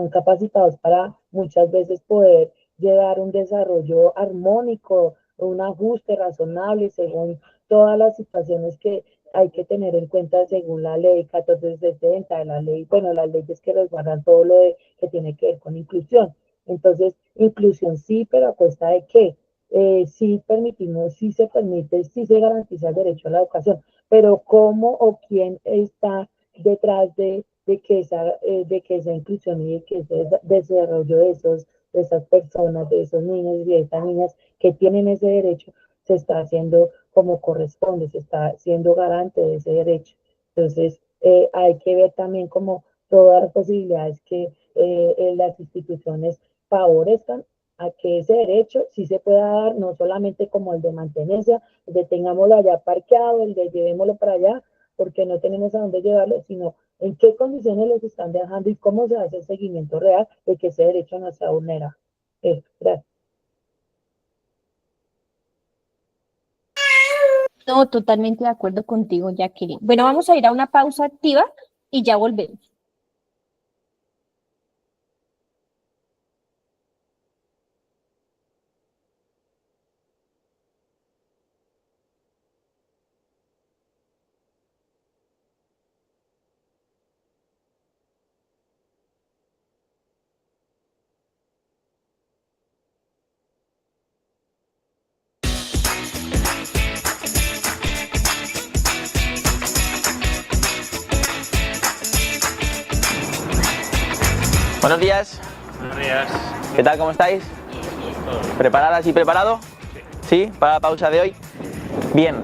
capacitados para muchas veces poder llevar un desarrollo armónico, un ajuste razonable según todas las situaciones que hay que tener en cuenta según la ley 1470 de la ley, bueno, las leyes que resguardan todo lo que tiene que ver con inclusión. Entonces, inclusión sí, pero a costa de qué? Sí permitimos, sí se permite, sí se garantiza el derecho a la educación, pero cómo o quién está detrás de que esa inclusión y de que ese desarrollo de esas personas, de esos niños y de esas niñas que tienen ese derecho, se está haciendo como corresponde, se está siendo garante de ese derecho. Entonces, hay que ver también como todas las posibilidades que las instituciones favorezcan a que ese derecho sí se pueda dar, no solamente como el de mantenencia, el de tengámoslo allá parqueado, el de llevémoslo para allá, porque no tenemos a dónde llevarlo, sino en qué condiciones los están dejando y cómo se hace el seguimiento real de que ese derecho no sea vulnerado. Gracias. No, totalmente de acuerdo contigo, Jacqueline. Bueno, vamos a ir a una pausa activa y ya volvemos. Buenos días. Buenos días. ¿Qué tal? ¿Cómo estáis? ¿Preparadas y preparado? ¿Sí? ¿Para la pausa de hoy? Bien,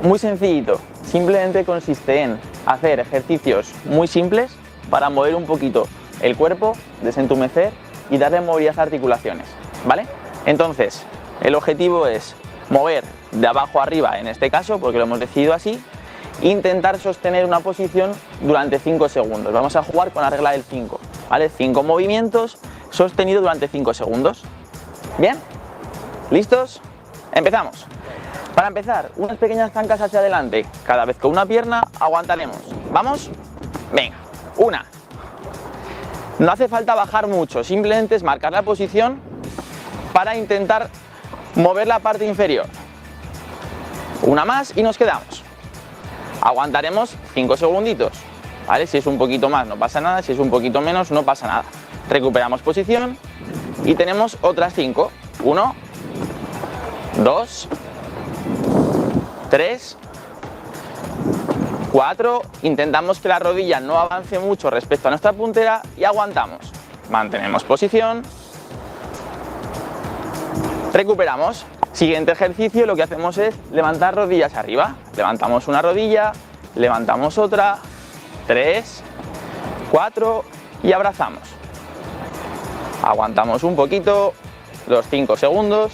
muy sencillito. Simplemente consiste en hacer ejercicios muy simples para mover un poquito el cuerpo, desentumecer y darle movilidad a articulaciones, ¿vale? Entonces, el objetivo es mover de abajo a arriba, en este caso, porque lo hemos decidido así, e intentar sostener una posición durante 5 segundos. Vamos a jugar con la regla del 5, ¿vale? 5 movimientos sostenidos durante 5 segundos. ¿Bien? ¿Listos? Empezamos. Para empezar, unas pequeñas zancas hacia adelante. Cada vez con una pierna aguantaremos. ¿Vamos? Venga, una. No hace falta bajar mucho, simplemente es marcar la posición para intentar mover la parte inferior. Una más y nos quedamos. Aguantaremos 5 segunditos, ¿vale? Si es un poquito más no pasa nada, si es un poquito menos no pasa nada. Recuperamos posición y tenemos otras 5. 1, 2, 3, 4. Intentamos que la rodilla no avance mucho respecto a nuestra puntera y aguantamos. Mantenemos posición. Recuperamos. Siguiente ejercicio, lo que hacemos es levantar rodillas arriba. Levantamos una rodilla, levantamos otra, 3, 4 y abrazamos. Aguantamos un poquito, los 5 segundos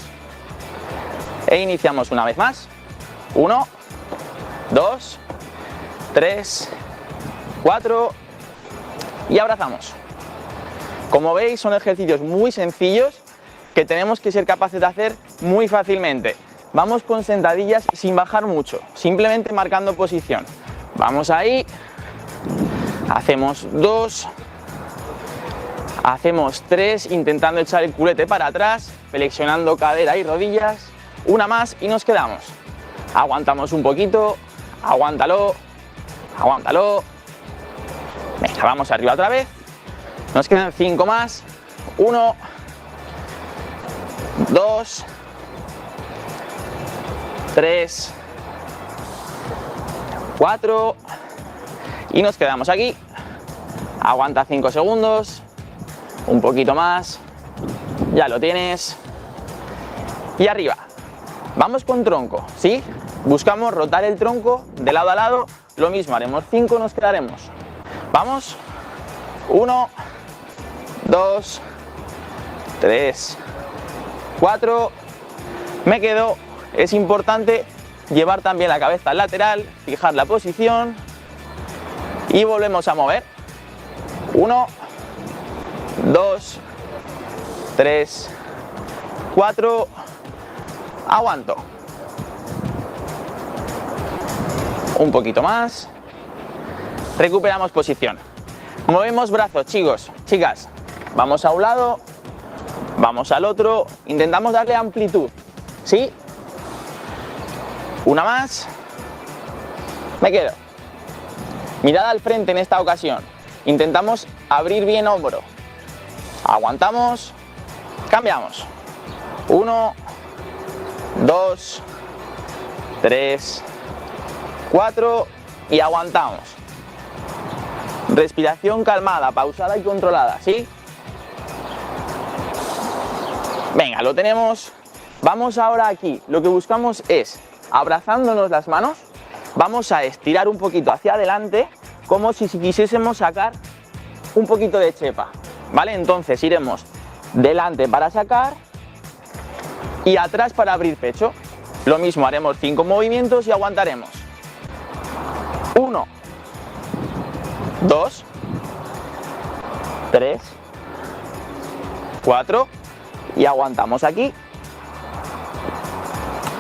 e iniciamos una vez más. 1, 2, 3, 4 y abrazamos. Como veis, son ejercicios muy sencillos que tenemos que ser capaces de hacer muy fácilmente. Vamos con sentadillas sin bajar mucho, simplemente marcando posición. Vamos ahí, hacemos 2, hacemos 3, intentando echar el culete para atrás, flexionando cadera y rodillas. Una más y nos quedamos. Aguantamos un poquito, aguántalo, aguántalo. Venga, vamos arriba otra vez. Nos quedan 5 más. 1, 2, 3, 4 y nos quedamos aquí. Aguanta 5 segundos, un poquito más, ya lo tienes. Y arriba. Vamos con tronco, ¿sí? Buscamos rotar el tronco de lado a lado. Lo mismo, haremos 5, nos quedaremos. Vamos. 1, 2, 3, 4. Me quedo. Es importante llevar también la cabeza al lateral, fijar la posición y volvemos a mover. 1, 2, 3, 4. Aguanto. Un poquito más. Recuperamos posición. Movemos brazos, chicos, chicas. Vamos a un lado, vamos al otro. Intentamos darle amplitud. ¿Sí? Una más. Me quedo. Mirada al frente en esta ocasión. Intentamos abrir bien hombro. Aguantamos. Cambiamos. 1, 2, 3, 4 y aguantamos. Respiración calmada, pausada y controlada, ¿sí? Venga, lo tenemos. Vamos ahora aquí. Lo que buscamos es, abrazándonos las manos, vamos a estirar un poquito hacia adelante, como si quisiésemos sacar un poquito de chepa, ¿vale? Entonces iremos delante para sacar y atrás para abrir pecho. Lo mismo, haremos 5 movimientos y aguantaremos. 1, 2, 3, 4 y aguantamos aquí.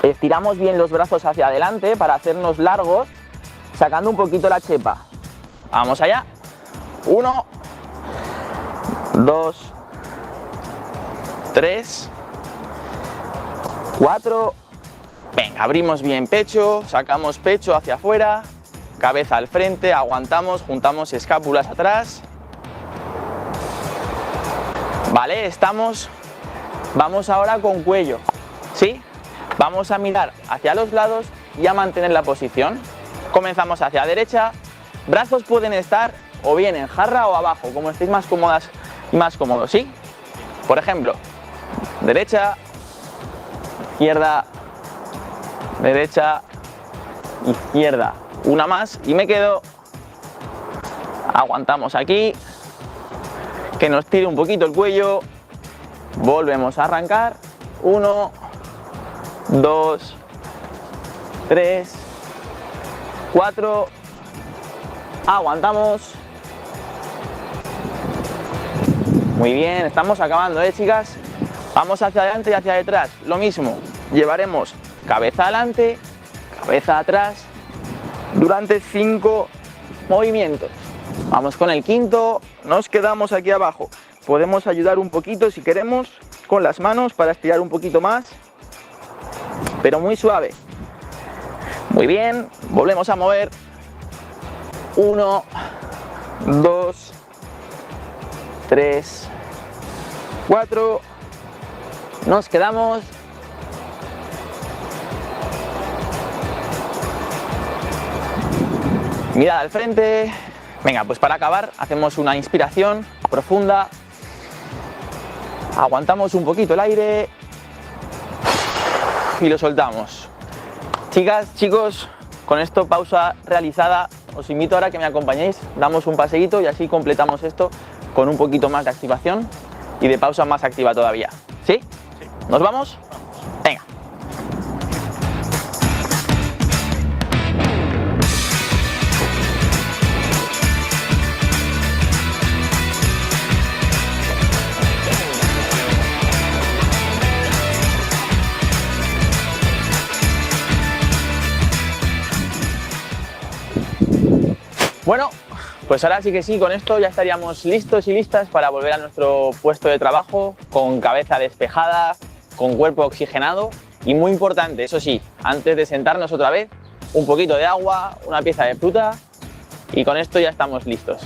Estiramos bien los brazos hacia adelante para hacernos largos, sacando un poquito la chepa. Vamos allá. 1, 2, 3, 4. Venga, abrimos bien pecho, sacamos pecho hacia afuera, cabeza al frente, aguantamos, juntamos escápulas atrás. Vale, estamos. Vamos ahora con cuello, ¿sí? Vamos a mirar hacia los lados y a mantener la posición. Comenzamos hacia la derecha. Brazos pueden estar o bien en jarra o abajo, como estéis más cómodas y más cómodos, ¿sí? Por ejemplo, derecha, izquierda, derecha, izquierda. Una más y me quedo. Aguantamos aquí. Que nos tire un poquito el cuello. Volvemos a arrancar. 1, 2, 3, 4. Aguantamos. Muy bien, estamos acabando, chicas. Vamos hacia adelante y hacia detrás. Lo mismo, llevaremos cabeza adelante, cabeza atrás durante 5 movimientos. Vamos con el quinto, nos quedamos aquí abajo. Podemos ayudar un poquito si queremos con las manos para estirar un poquito más, pero muy suave. Muy bien, volvemos a mover. 1, 2, 3, 4. Nos quedamos. Mirada al frente. Venga, pues para acabar hacemos una inspiración profunda. Aguantamos un poquito el aire y lo soltamos. Chicas, chicos, con esto pausa realizada. Os invito ahora a que me acompañéis, damos un paseíto y así completamos esto con un poquito más de activación y de pausa más activa todavía. ¿Sí? Sí. ¿Nos vamos? Venga. Pues ahora sí que sí, con esto ya estaríamos listos y listas para volver a nuestro puesto de trabajo, con cabeza despejada, con cuerpo oxigenado y muy importante, eso sí, antes de sentarnos otra vez, un poquito de agua, una pieza de fruta y con esto ya estamos listos.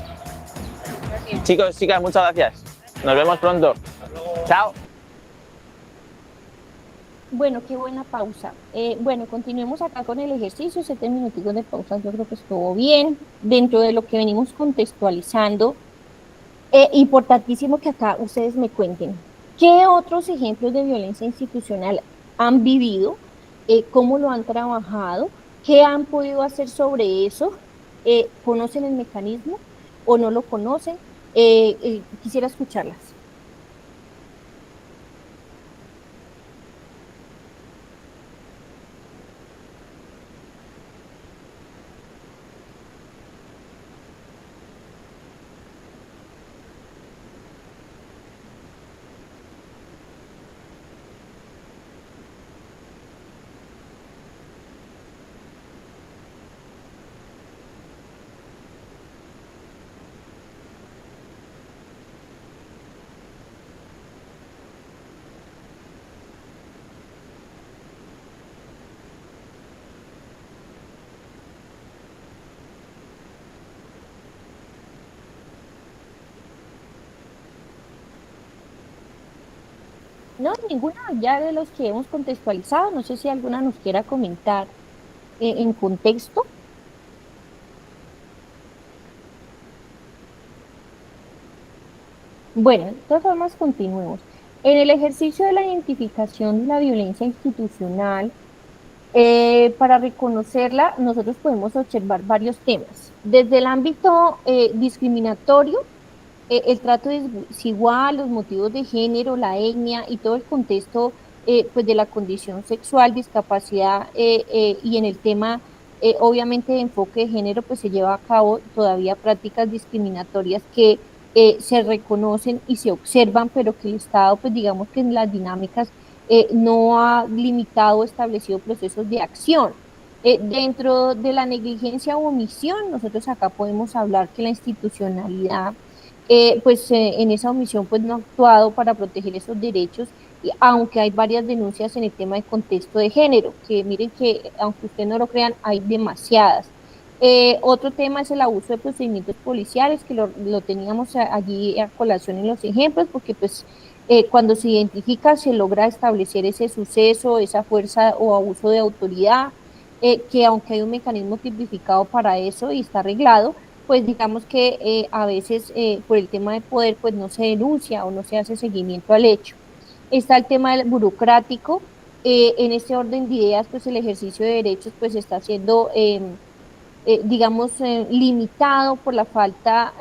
Chicos, chicas, muchas gracias. Nos vemos pronto. Chao. Bueno, qué buena pausa. Bueno, continuemos acá con el ejercicio, 7 minutos de pausa, yo creo que estuvo bien. Dentro de lo que venimos contextualizando, importantísimo que acá ustedes me cuenten, ¿qué otros ejemplos de violencia institucional han vivido? ¿Cómo lo han trabajado? ¿Qué han podido hacer sobre eso? ¿Conocen el mecanismo o no lo conocen? Quisiera escucharlas. No, ninguna ya de los que hemos contextualizado, no sé si alguna nos quiera comentar en contexto. Bueno, de todas formas, continuemos. En el ejercicio de la identificación de la violencia institucional, para reconocerla, nosotros podemos observar varios temas. Desde el ámbito discriminatorio, el trato desigual, los motivos de género, la etnia y todo el contexto pues de la condición sexual, discapacidad y en el tema obviamente de enfoque de género pues se lleva a cabo todavía prácticas discriminatorias que se reconocen y se observan, pero que el Estado pues digamos que en las dinámicas no ha limitado o establecido procesos de acción. Dentro de la negligencia o omisión, nosotros acá podemos hablar que la institucionalidad en esa omisión pues no ha actuado para proteger esos derechos, y aunque hay varias denuncias en el tema de contexto de género, que miren que aunque ustedes no lo crean, hay demasiadas. Otro tema es el abuso de procedimientos policiales, que lo teníamos allí a colación en los ejemplos, porque pues cuando se identifica se logra establecer ese suceso, esa fuerza o abuso de autoridad, que aunque hay un mecanismo tipificado para eso y está arreglado, pues digamos que a veces por el tema de poder pues no se denuncia o no se hace seguimiento al hecho. Está el tema del burocrático, en este orden de ideas pues el ejercicio de derechos pues está siendo digamos limitado por la falta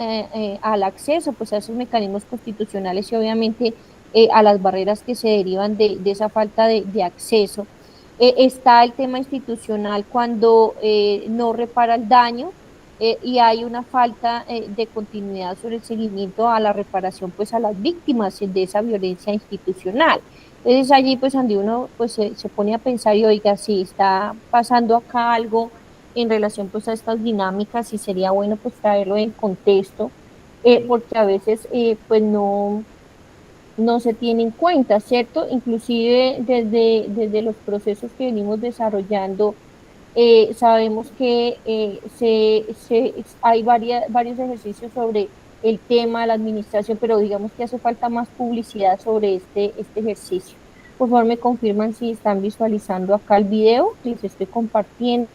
al acceso pues a esos mecanismos constitucionales y obviamente a las barreras que se derivan de esa falta de acceso. Está el tema institucional cuando no repara el daño, y hay una falta de continuidad sobre el seguimiento a la reparación pues a las víctimas de esa violencia institucional. Entonces allí pues donde uno pues se pone a pensar y oiga, si está pasando acá algo en relación pues a estas dinámicas y sería bueno pues traerlo en contexto, porque a veces pues no se tiene en cuenta, ¿cierto? Inclusive desde los procesos que venimos desarrollando, sabemos que hay varios ejercicios sobre el tema de la administración, pero digamos que hace falta más publicidad sobre este ejercicio. Por favor, me confirman si están visualizando acá el video que les estoy compartiendo.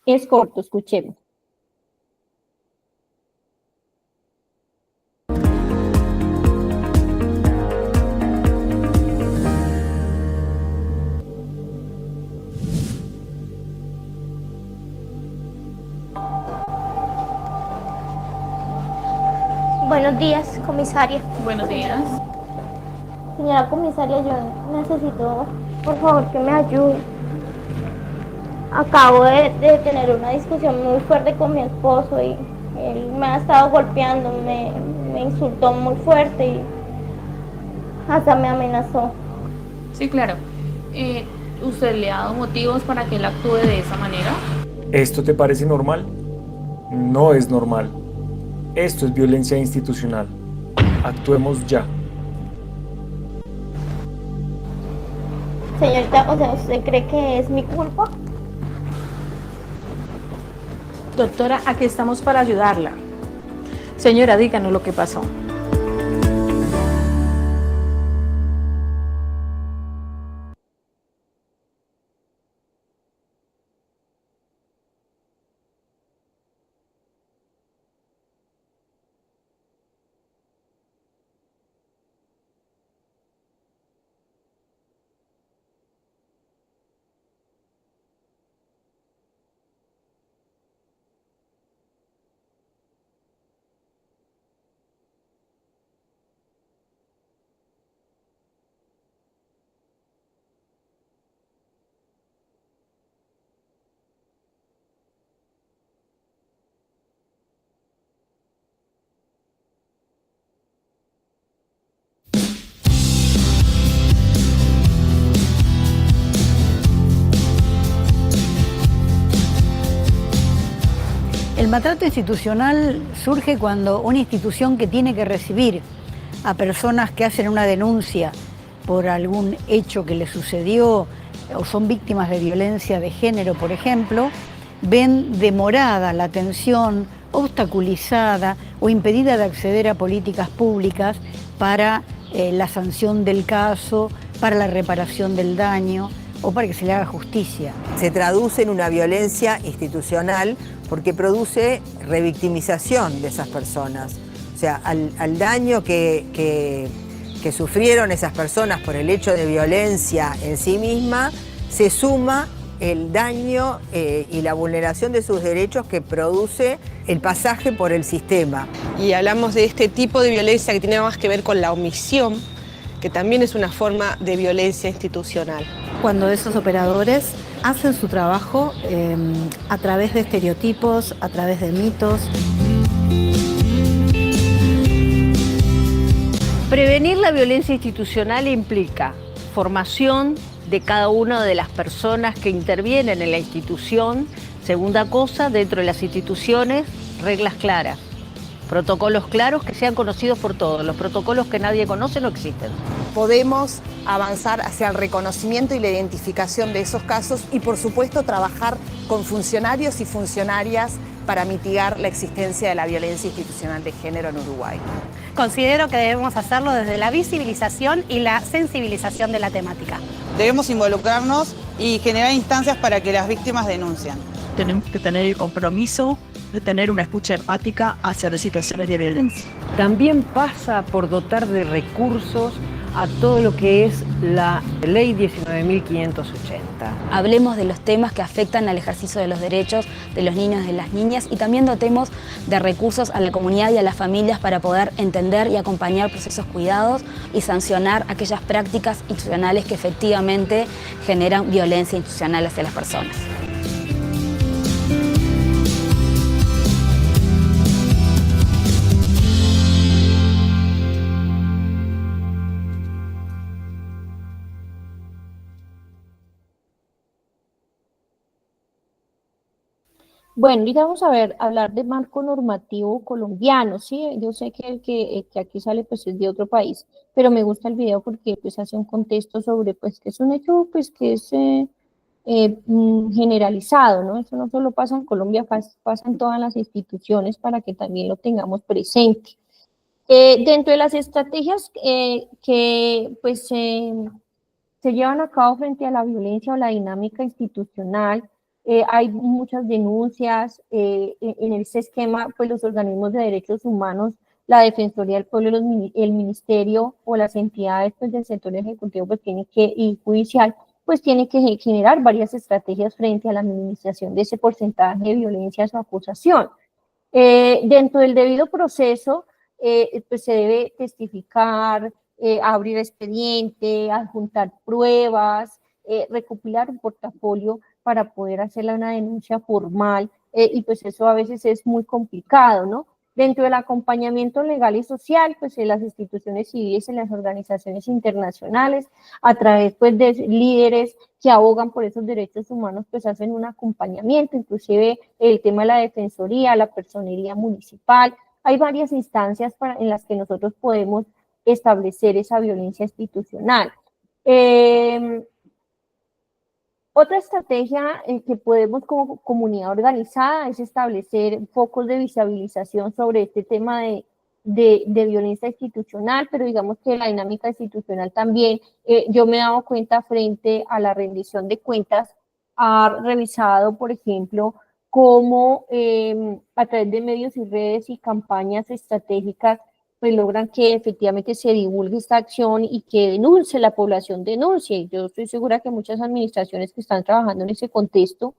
Es corto, escuchemos. Buenos días, comisaria. Buenos días. Señora comisaria, yo necesito, por favor, que me ayude. Acabo de tener una discusión muy fuerte con mi esposo y él me ha estado golpeando, me insultó muy fuerte y hasta me amenazó. Sí, claro. ¿Usted le ha dado motivos para que él actúe de esa manera? ¿Esto te parece normal? No es normal. Esto es violencia institucional. Actuemos ya. Señorita, o sea, ¿usted cree que es mi culpa? Doctora, aquí estamos para ayudarla. Señora, díganos lo que pasó. El maltrato institucional surge cuando una institución que tiene que recibir a personas que hacen una denuncia por algún hecho que les sucedió o son víctimas de violencia de género, por ejemplo, ven demorada la atención, obstaculizada o impedida de acceder a políticas públicas para la sanción del caso, para la reparación del daño o para que se le haga justicia. Se traduce en una violencia institucional porque produce revictimización de esas personas. O sea, al daño que sufrieron esas personas por el hecho de violencia en sí misma, se suma el daño y la vulneración de sus derechos que produce el pasaje por el sistema. Y hablamos de este tipo de violencia que tiene más que ver con la omisión, que también es una forma de violencia institucional. Cuando esos operadores hacen su trabajo a través de estereotipos, a través de mitos. Prevenir la violencia institucional implica formación de cada una de las personas que intervienen en la institución. Segunda cosa, dentro de las instituciones, reglas claras, protocolos claros que sean conocidos por todos. Los protocolos que nadie conoce no existen. Podemos avanzar hacia el reconocimiento y la identificación de esos casos y, por supuesto, trabajar con funcionarios y funcionarias para mitigar la existencia de la violencia institucional de género en Uruguay. Considero que debemos hacerlo desde la visibilización y la sensibilización de la temática. Debemos involucrarnos y generar instancias para que las víctimas denuncien. Tenemos que tener el compromiso de tener una escucha empática hacia las situaciones de violencia. También pasa por dotar de recursos a todo lo que es la Ley 19.580. Hablemos de los temas que afectan al ejercicio de los derechos de los niños y de las niñas y también dotemos de recursos a la comunidad y a las familias para poder entender y acompañar procesos cuidados y sancionar aquellas prácticas institucionales que efectivamente generan violencia institucional hacia las personas. Bueno, ahorita vamos a hablar de marco normativo colombiano, ¿sí? Yo sé que el que aquí sale pues es de otro país, pero me gusta el video porque pues hace un contexto sobre pues que es un hecho pues que es generalizado, ¿no? Eso no solo pasa en Colombia, pasa en todas las instituciones para que también lo tengamos presente. Dentro de las estrategias que pues se llevan a cabo frente a la violencia o la dinámica institucional, hay muchas denuncias en ese esquema, pues los organismos de derechos humanos, la Defensoría del Pueblo, el Ministerio o las entidades pues, del sector ejecutivo pues, y judicial, pues tiene que generar varias estrategias frente a la minimización de ese porcentaje de violencia o acusación. Dentro del debido proceso, pues se debe testificar, abrir expediente, adjuntar pruebas, recopilar un portafolio para poder hacerle una denuncia formal y pues eso a veces es muy complicado, ¿no? Dentro del acompañamiento legal y social, pues en las instituciones civiles, en las organizaciones internacionales, a través pues de líderes que abogan por esos derechos humanos, pues hacen un acompañamiento, inclusive el tema de la defensoría, la personería municipal. Hay varias instancias en las que nosotros podemos establecer esa violencia institucional. Otra estrategia que podemos como comunidad organizada es establecer focos de visibilización sobre este tema de violencia institucional, pero digamos que la dinámica institucional también, yo me he dado cuenta frente a la rendición de cuentas, ha revisado, por ejemplo, cómo a través de medios y redes y campañas estratégicas pues logran que efectivamente se divulgue esta acción y que denuncie, la población denuncie. Yo estoy segura que muchas administraciones que están trabajando en ese contexto,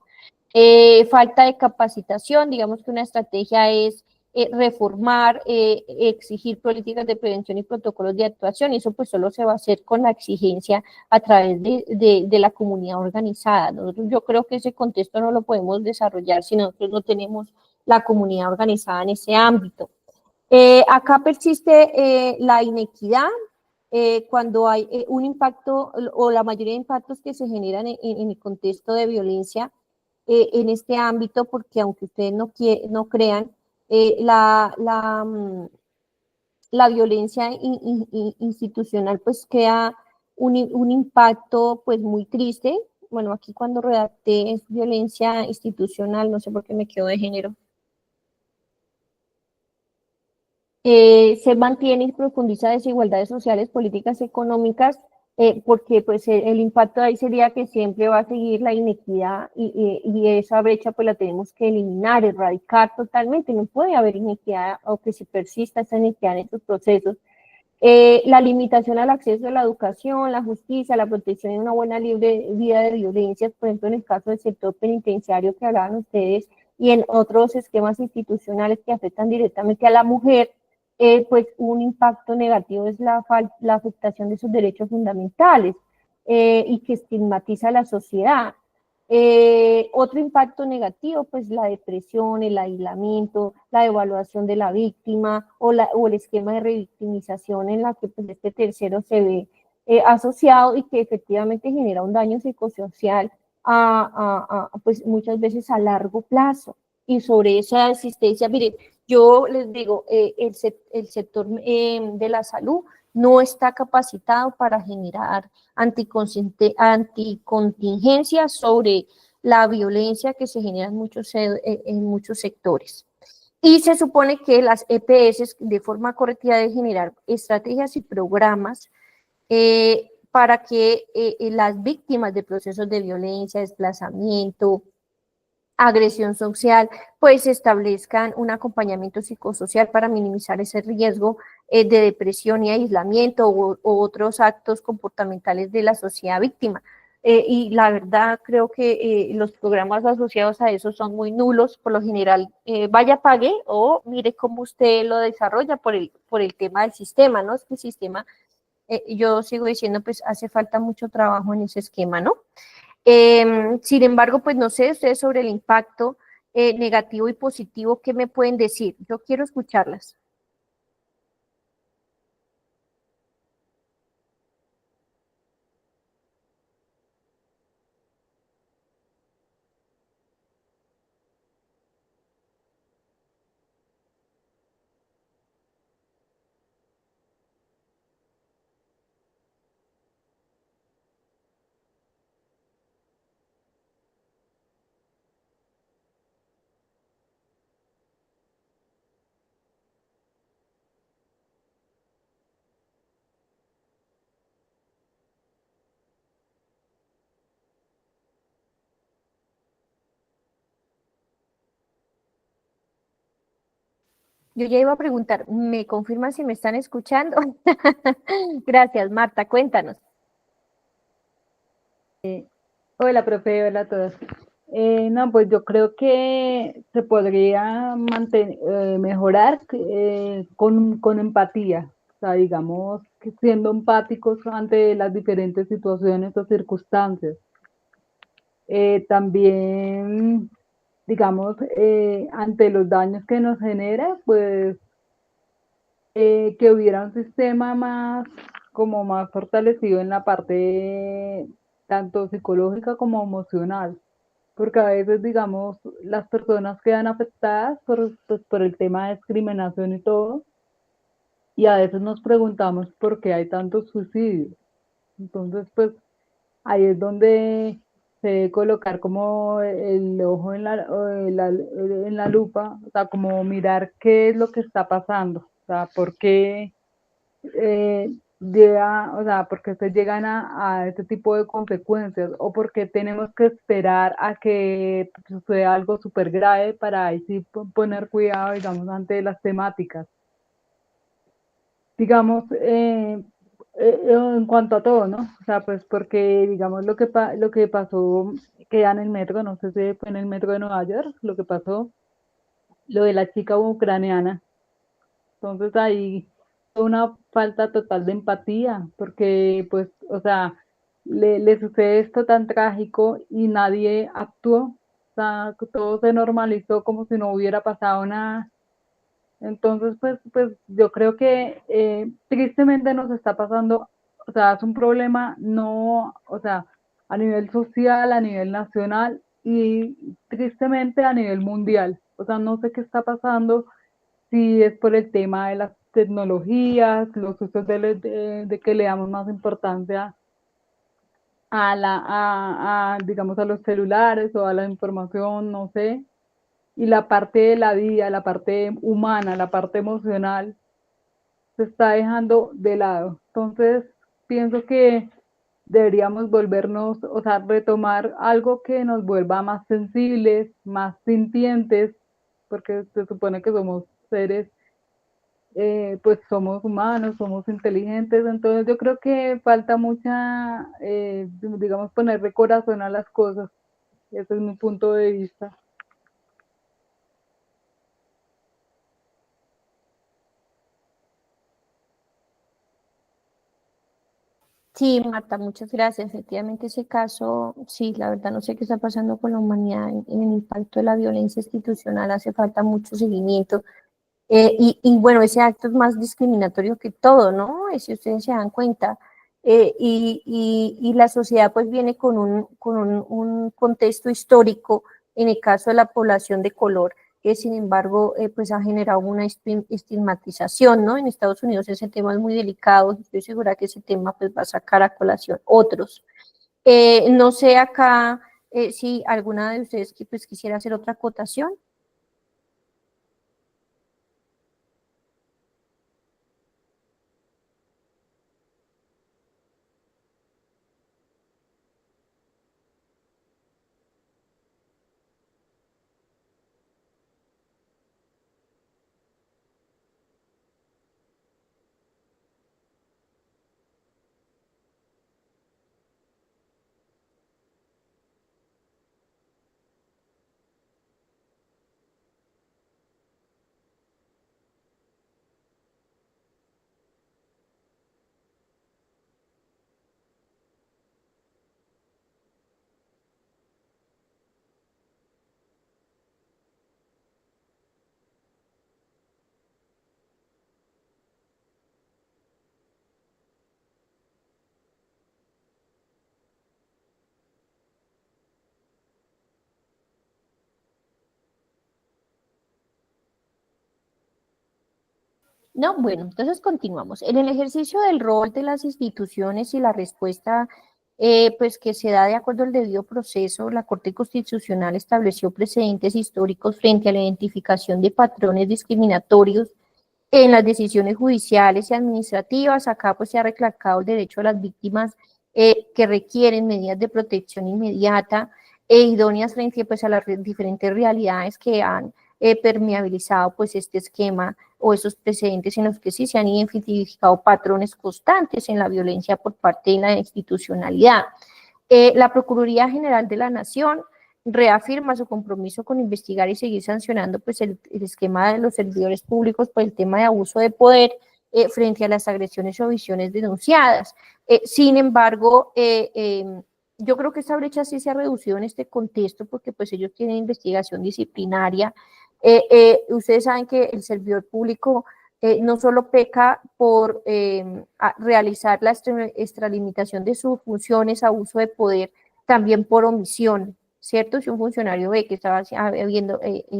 falta de capacitación, digamos que una estrategia es reformar, exigir políticas de prevención y protocolos de actuación, y eso pues solo se va a hacer con la exigencia a través de la comunidad organizada. Nosotros, yo creo que ese contexto no lo podemos desarrollar si nosotros no tenemos la comunidad organizada en ese ámbito. Acá persiste la inequidad cuando hay un impacto o la mayoría de impactos que se generan en el contexto de violencia en este ámbito, porque aunque ustedes no crean, la violencia institucional pues crea un impacto pues muy triste. Bueno, aquí cuando redacté es violencia institucional, no sé por qué me quedo de género. Se mantiene y profundiza desigualdades sociales, políticas, económicas, porque pues el impacto ahí sería que siempre va a seguir la inequidad y esa brecha pues la tenemos que eliminar, erradicar totalmente. No puede haber inequidad o que se persista esa inequidad en estos procesos. La limitación al acceso a la educación, la justicia, la protección de una buena libre vida de violencias, por ejemplo en el caso del sector penitenciario que hablaban ustedes y en otros esquemas institucionales que afectan directamente a la mujer, pues un impacto negativo es la afectación de sus derechos fundamentales y que estigmatiza a la sociedad. Otro impacto negativo, pues la depresión, el aislamiento, la devaluación de la víctima o el esquema de revictimización en la que pues, este tercero se ve asociado y que efectivamente genera un daño psicosocial pues muchas veces a largo plazo. Y sobre esa asistencia, miren, yo les digo, el sector de la salud no está capacitado para generar anticontingencia sobre la violencia que se genera en muchos sectores. Y se supone que las EPS de forma correcta deben generar estrategias y programas para que las víctimas de procesos de violencia, desplazamiento, agresión social, pues establezcan un acompañamiento psicosocial para minimizar ese riesgo de depresión y aislamiento o otros actos comportamentales de la sociedad víctima. Y la verdad creo que los programas asociados a eso son muy nulos, por lo general vaya pague o mire cómo usted lo desarrolla por el tema del sistema, ¿no? Es que el sistema, yo sigo diciendo, pues hace falta mucho trabajo en ese esquema, ¿no? Sin embargo, pues no sé ustedes sobre el impacto negativo y positivo, ¿qué me pueden decir? Yo quiero escucharlas. Yo ya iba a preguntar, ¿me confirman si me están escuchando? Gracias, Marta, cuéntanos. Hola, profe, hola a todos. No, pues yo creo que se podría mejorar con empatía, o sea, digamos, que siendo empáticos ante las diferentes situaciones o circunstancias. También digamos, ante los daños que nos genera, pues que hubiera un sistema más, como más fortalecido en la parte tanto psicológica como emocional, porque a veces, digamos, las personas quedan afectadas pues, por el tema de discriminación y todo, y a veces nos preguntamos por qué hay tantos suicidios. Entonces, pues ahí es donde se debe colocar como el ojo en la lupa, o sea, como mirar qué es lo que está pasando, o sea, por qué o sea, por qué se llegan a este tipo de consecuencias, o por qué tenemos que esperar a que suceda algo súper grave para ahí sí poner cuidado, digamos, ante las temáticas. Digamos, en cuanto a todo, ¿no? O sea, pues porque, digamos, lo que pasó, que ya en el metro, no sé si fue en el metro de Nueva York, lo que pasó, lo de la chica ucraniana. Entonces ahí fue una falta total de empatía, porque, pues, o sea, le sucede esto tan trágico y nadie actuó, o sea, todo se normalizó como si no hubiera pasado nada. Entonces, pues yo creo que tristemente nos está pasando, o sea, es un problema no, o sea, a nivel social, a nivel nacional y tristemente a nivel mundial. O sea, no sé qué está pasando, si es por el tema de las tecnologías, los usos de que le damos más importancia digamos, a los celulares o a la información, no sé, y la parte de la vida, la parte humana, la parte emocional, se está dejando de lado. Entonces, pienso que deberíamos volvernos, o sea, retomar algo que nos vuelva más sensibles, más sintientes, porque se supone que somos seres, pues somos humanos, somos inteligentes, entonces yo creo que falta mucha, digamos, ponerle corazón a las cosas. Ese es mi punto de vista. Sí, Marta, muchas gracias. Efectivamente, ese caso, sí, la verdad no sé qué está pasando con la humanidad en el impacto de la violencia institucional, hace falta mucho seguimiento. Y bueno, ese acto es más discriminatorio que todo, ¿no? Si ustedes se dan cuenta. Y la sociedad pues viene con un contexto histórico, en el caso de la población de color, que sin embargo pues ha generado una estigmatización, ¿no? En Estados Unidos ese tema es muy delicado, estoy segura que ese tema pues va a sacar a colación otros. No sé acá si alguna de ustedes que pues quisiera hacer otra acotación. No, bueno, entonces continuamos. En el ejercicio del rol de las instituciones y la respuesta pues que se da de acuerdo al debido proceso, la Corte Constitucional estableció precedentes históricos frente a la identificación de patrones discriminatorios en las decisiones judiciales y administrativas. Acá pues se ha recalcado el derecho a las víctimas que requieren medidas de protección inmediata e idóneas frente pues a las diferentes realidades que han permeabilizado pues este esquema o esos precedentes en los que sí se han identificado patrones constantes en la violencia por parte de la institucionalidad. La Procuraduría General de la Nación reafirma su compromiso con investigar y seguir sancionando pues el esquema de los servidores públicos por el tema de abuso de poder frente a las agresiones o visiones denunciadas. Sin embargo, yo creo que esa brecha sí se ha reducido en este contexto porque pues ellos tienen investigación disciplinaria. Ustedes saben que el servidor público no solo peca por realizar la extralimitación de sus funciones, abuso de poder, también por omisión, ¿cierto? Si un funcionario ve que estaba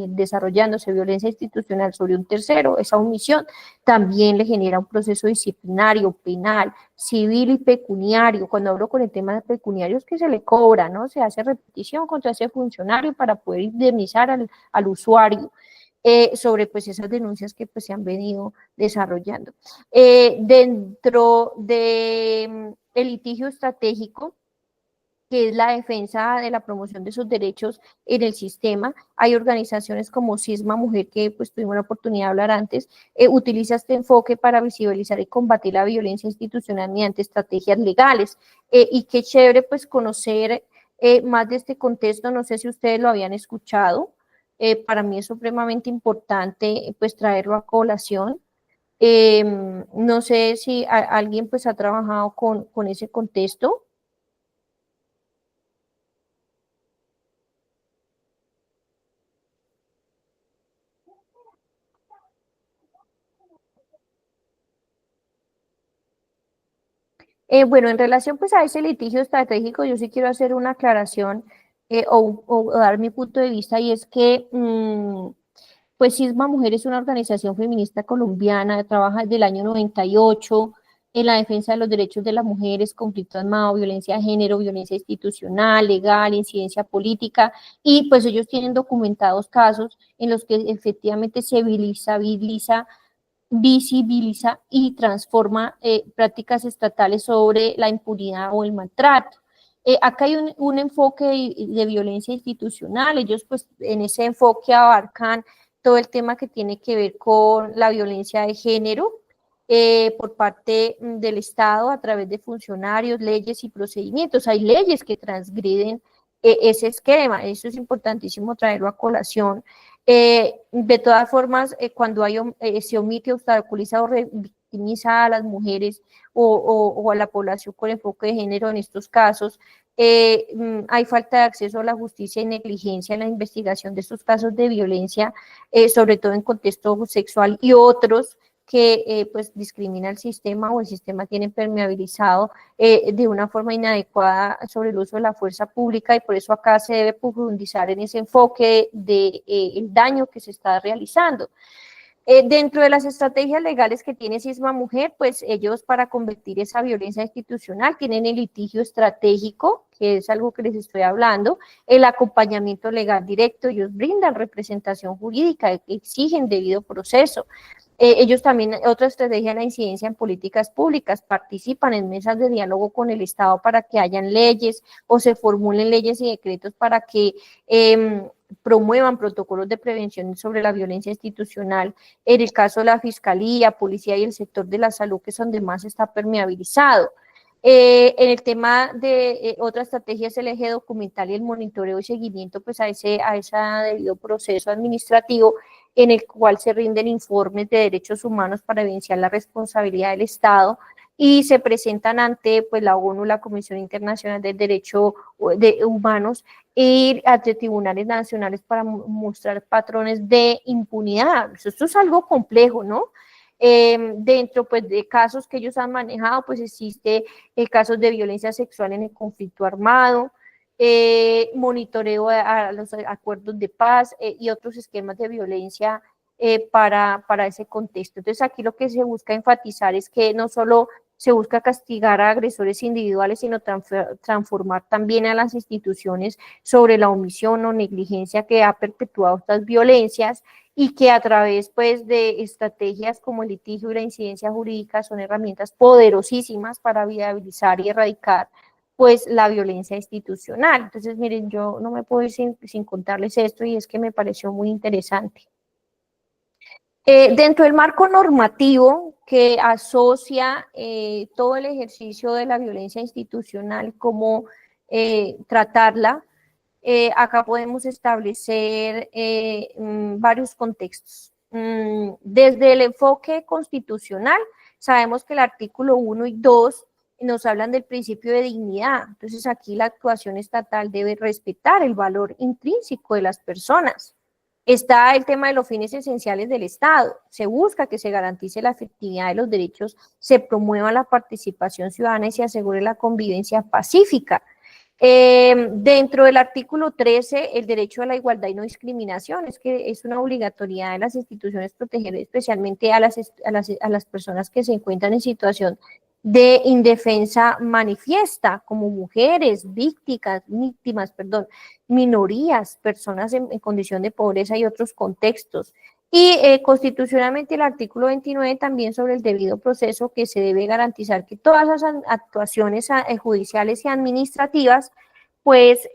desarrollándose violencia institucional sobre un tercero, esa omisión también le genera un proceso disciplinario, penal, civil y pecuniario. Cuando hablo con el tema de pecuniario es que se le cobra, ¿no? Se hace repetición contra ese funcionario para poder indemnizar al usuario. Sobre pues esas denuncias que pues se han venido desarrollando. Dentro de el litigio estratégico, que es la defensa de la promoción de sus derechos en el sistema, hay organizaciones como Cisma Mujer, que pues tuvimos la oportunidad de hablar antes, utiliza este enfoque para visibilizar y combatir la violencia institucional mediante estrategias legales, y qué chévere pues conocer más de este contexto, no sé si ustedes lo habían escuchado. Para mí es supremamente importante pues traerlo a colación. No sé si alguien pues ha trabajado con ese contexto. Bueno, en relación pues a ese litigio estratégico, yo sí quiero hacer una aclaración o dar mi punto de vista, y es que pues Cisma Mujer es una organización feminista colombiana, trabaja desde el año 98 en la defensa de los derechos de las mujeres, conflicto armado, violencia de género, violencia institucional, legal, incidencia política, y pues ellos tienen documentados casos en los que efectivamente se visibiliza y transforma prácticas estatales sobre la impunidad o el maltrato. Acá hay un enfoque de violencia institucional, ellos pues en ese enfoque abarcan todo el tema que tiene que ver con la violencia de género por parte del Estado a través de funcionarios, leyes y procedimientos. Hay leyes que transgreden ese esquema, eso es importantísimo traerlo a colación. De todas formas, cuando se omite, obstaculiza o revictimiza a las mujeres o a la población con enfoque de género en estos casos, hay falta de acceso a la justicia y negligencia en la investigación de estos casos de violencia, sobre todo en contexto sexual y otros que pues discrimina el sistema o el sistema tiene permeabilizado de una forma inadecuada sobre el uso de la fuerza pública, y por eso acá se debe profundizar en ese enfoque de el daño que se está realizando. Dentro de las estrategias legales que tiene Cisma Mujer, pues ellos para convertir esa violencia institucional tienen el litigio estratégico, que es algo que les estoy hablando, el acompañamiento legal directo, ellos brindan representación jurídica, exigen debido proceso. Ellos también, otra estrategia es la incidencia en políticas públicas, participan en mesas de diálogo con el Estado para que hayan leyes o se formulen leyes y decretos para que promuevan protocolos de prevención sobre la violencia institucional. En el caso de la Fiscalía, Policía y el sector de la salud, que es donde más está permeabilizado. En el tema de otra estrategia es el eje documental y el monitoreo y seguimiento pues a ese debido proceso administrativo en el cual se rinden informes de derechos humanos para evidenciar la responsabilidad del Estado y se presentan ante pues la ONU, la Comisión Internacional del Derecho de Humanos y ante tribunales nacionales para mostrar patrones de impunidad. Esto es algo complejo, ¿no? Dentro pues de casos que ellos han manejado, pues existe casos de violencia sexual en el conflicto armado, monitoreo a los acuerdos de paz y otros esquemas de violencia para ese contexto. Entonces aquí lo que se busca enfatizar es que no solo se busca castigar a agresores individuales, sino transformar también a las instituciones sobre la omisión o negligencia que ha perpetuado estas violencias, y que a través pues de estrategias como el litigio y la incidencia jurídica son herramientas poderosísimas para viabilizar y erradicar pues la violencia institucional. Entonces miren, yo no me puedo ir sin contarles esto, y es que me pareció muy interesante. Dentro del marco normativo que asocia todo el ejercicio de la violencia institucional, cómo tratarla, acá podemos establecer varios contextos. Desde el enfoque constitucional, sabemos que el artículo 1 y 2 nos hablan del principio de dignidad. Entonces aquí la actuación estatal debe respetar el valor intrínseco de las personas. Está el tema de los fines esenciales del Estado. Se busca que se garantice la efectividad de los derechos, se promueva la participación ciudadana y se asegure la convivencia pacífica. Dentro del artículo 13, el derecho a la igualdad y no discriminación, es que es una obligatoriedad de las instituciones proteger especialmente a las personas que se encuentran en situación de indefensa manifiesta, como mujeres, víctimas, minorías, personas en condición de pobreza y otros contextos. Y constitucionalmente el artículo 29 también sobre el debido proceso, que se debe garantizar que todas las actuaciones judiciales y administrativas, pues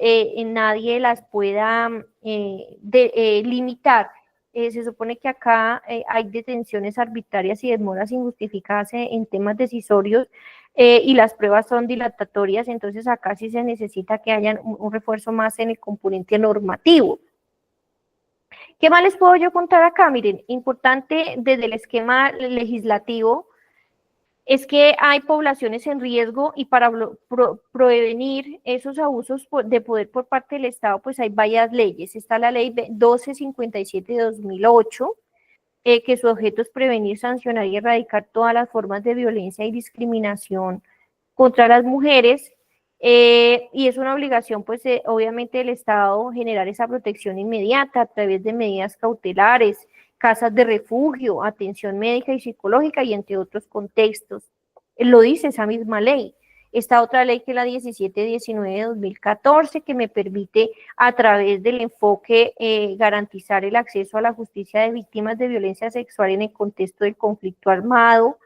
nadie las pueda limitar. Se supone que acá hay detenciones arbitrarias y demoras injustificadas en temas decisorios y las pruebas son dilatatorias, entonces acá sí se necesita que haya un refuerzo más en el componente normativo. ¿Qué más les puedo yo contar acá? Miren, importante desde el esquema legislativo es que hay poblaciones en riesgo y para prevenir esos abusos de poder por parte del Estado, pues hay varias leyes. Está la ley 1257 de 2008, que su objeto es prevenir, sancionar y erradicar todas las formas de violencia y discriminación contra las mujeres. Y es una obligación, pues, obviamente, del Estado generar esa protección inmediata a través de medidas cautelares, casas de refugio, atención médica y psicológica y entre otros contextos. Lo dice esa misma ley. Esta otra ley que es la 1719 de 2014, que me permite a través del enfoque garantizar el acceso a la justicia de víctimas de violencia sexual en el contexto del conflicto armado,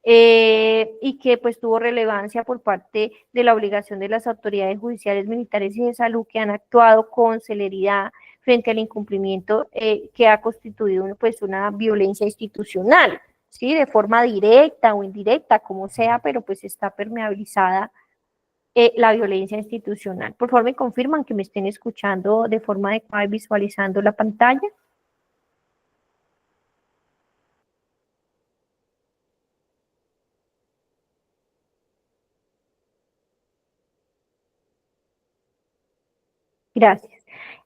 y que pues tuvo relevancia por parte de la obligación de las autoridades judiciales, militares y de salud que han actuado con celeridad frente al incumplimiento que ha constituido pues una violencia institucional, ¿sí? De forma directa o indirecta, como sea, pero pues está permeabilizada la violencia institucional. Por favor, me confirman que me estén escuchando de forma adecuada y visualizando la pantalla. Gracias.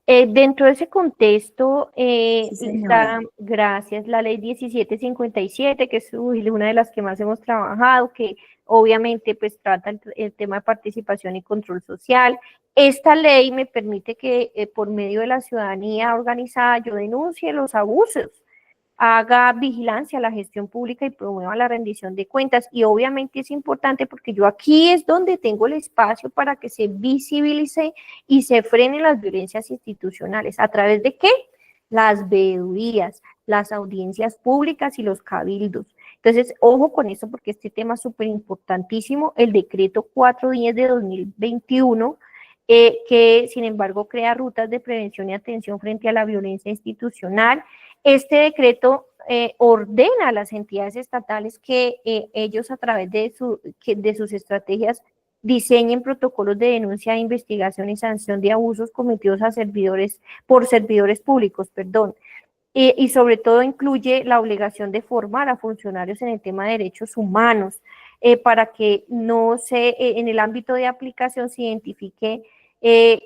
Dentro de ese contexto está, gracias, la ley 1757, que es una de las que más hemos trabajado, que obviamente pues trata el tema de participación y control social. Esta ley me permite que por medio de la ciudadanía organizada yo denuncie los abusos, haga vigilancia a la gestión pública y promueva la rendición de cuentas. Y obviamente es importante porque yo aquí es donde tengo el espacio para que se visibilice y se frenen las violencias institucionales. ¿A través de qué? Las veedurías, las audiencias públicas y los cabildos. Entonces, ojo con eso porque este tema es súper importantísimo. El decreto 410 de 2021, que sin embargo crea rutas de prevención y atención frente a la violencia institucional. Este decreto ordena a las entidades estatales que ellos a través de sus estrategias diseñen protocolos de denuncia, investigación y sanción de abusos cometidos por servidores públicos, y sobre todo incluye la obligación de formar a funcionarios en el tema de derechos humanos para que no en el ámbito de aplicación se identifique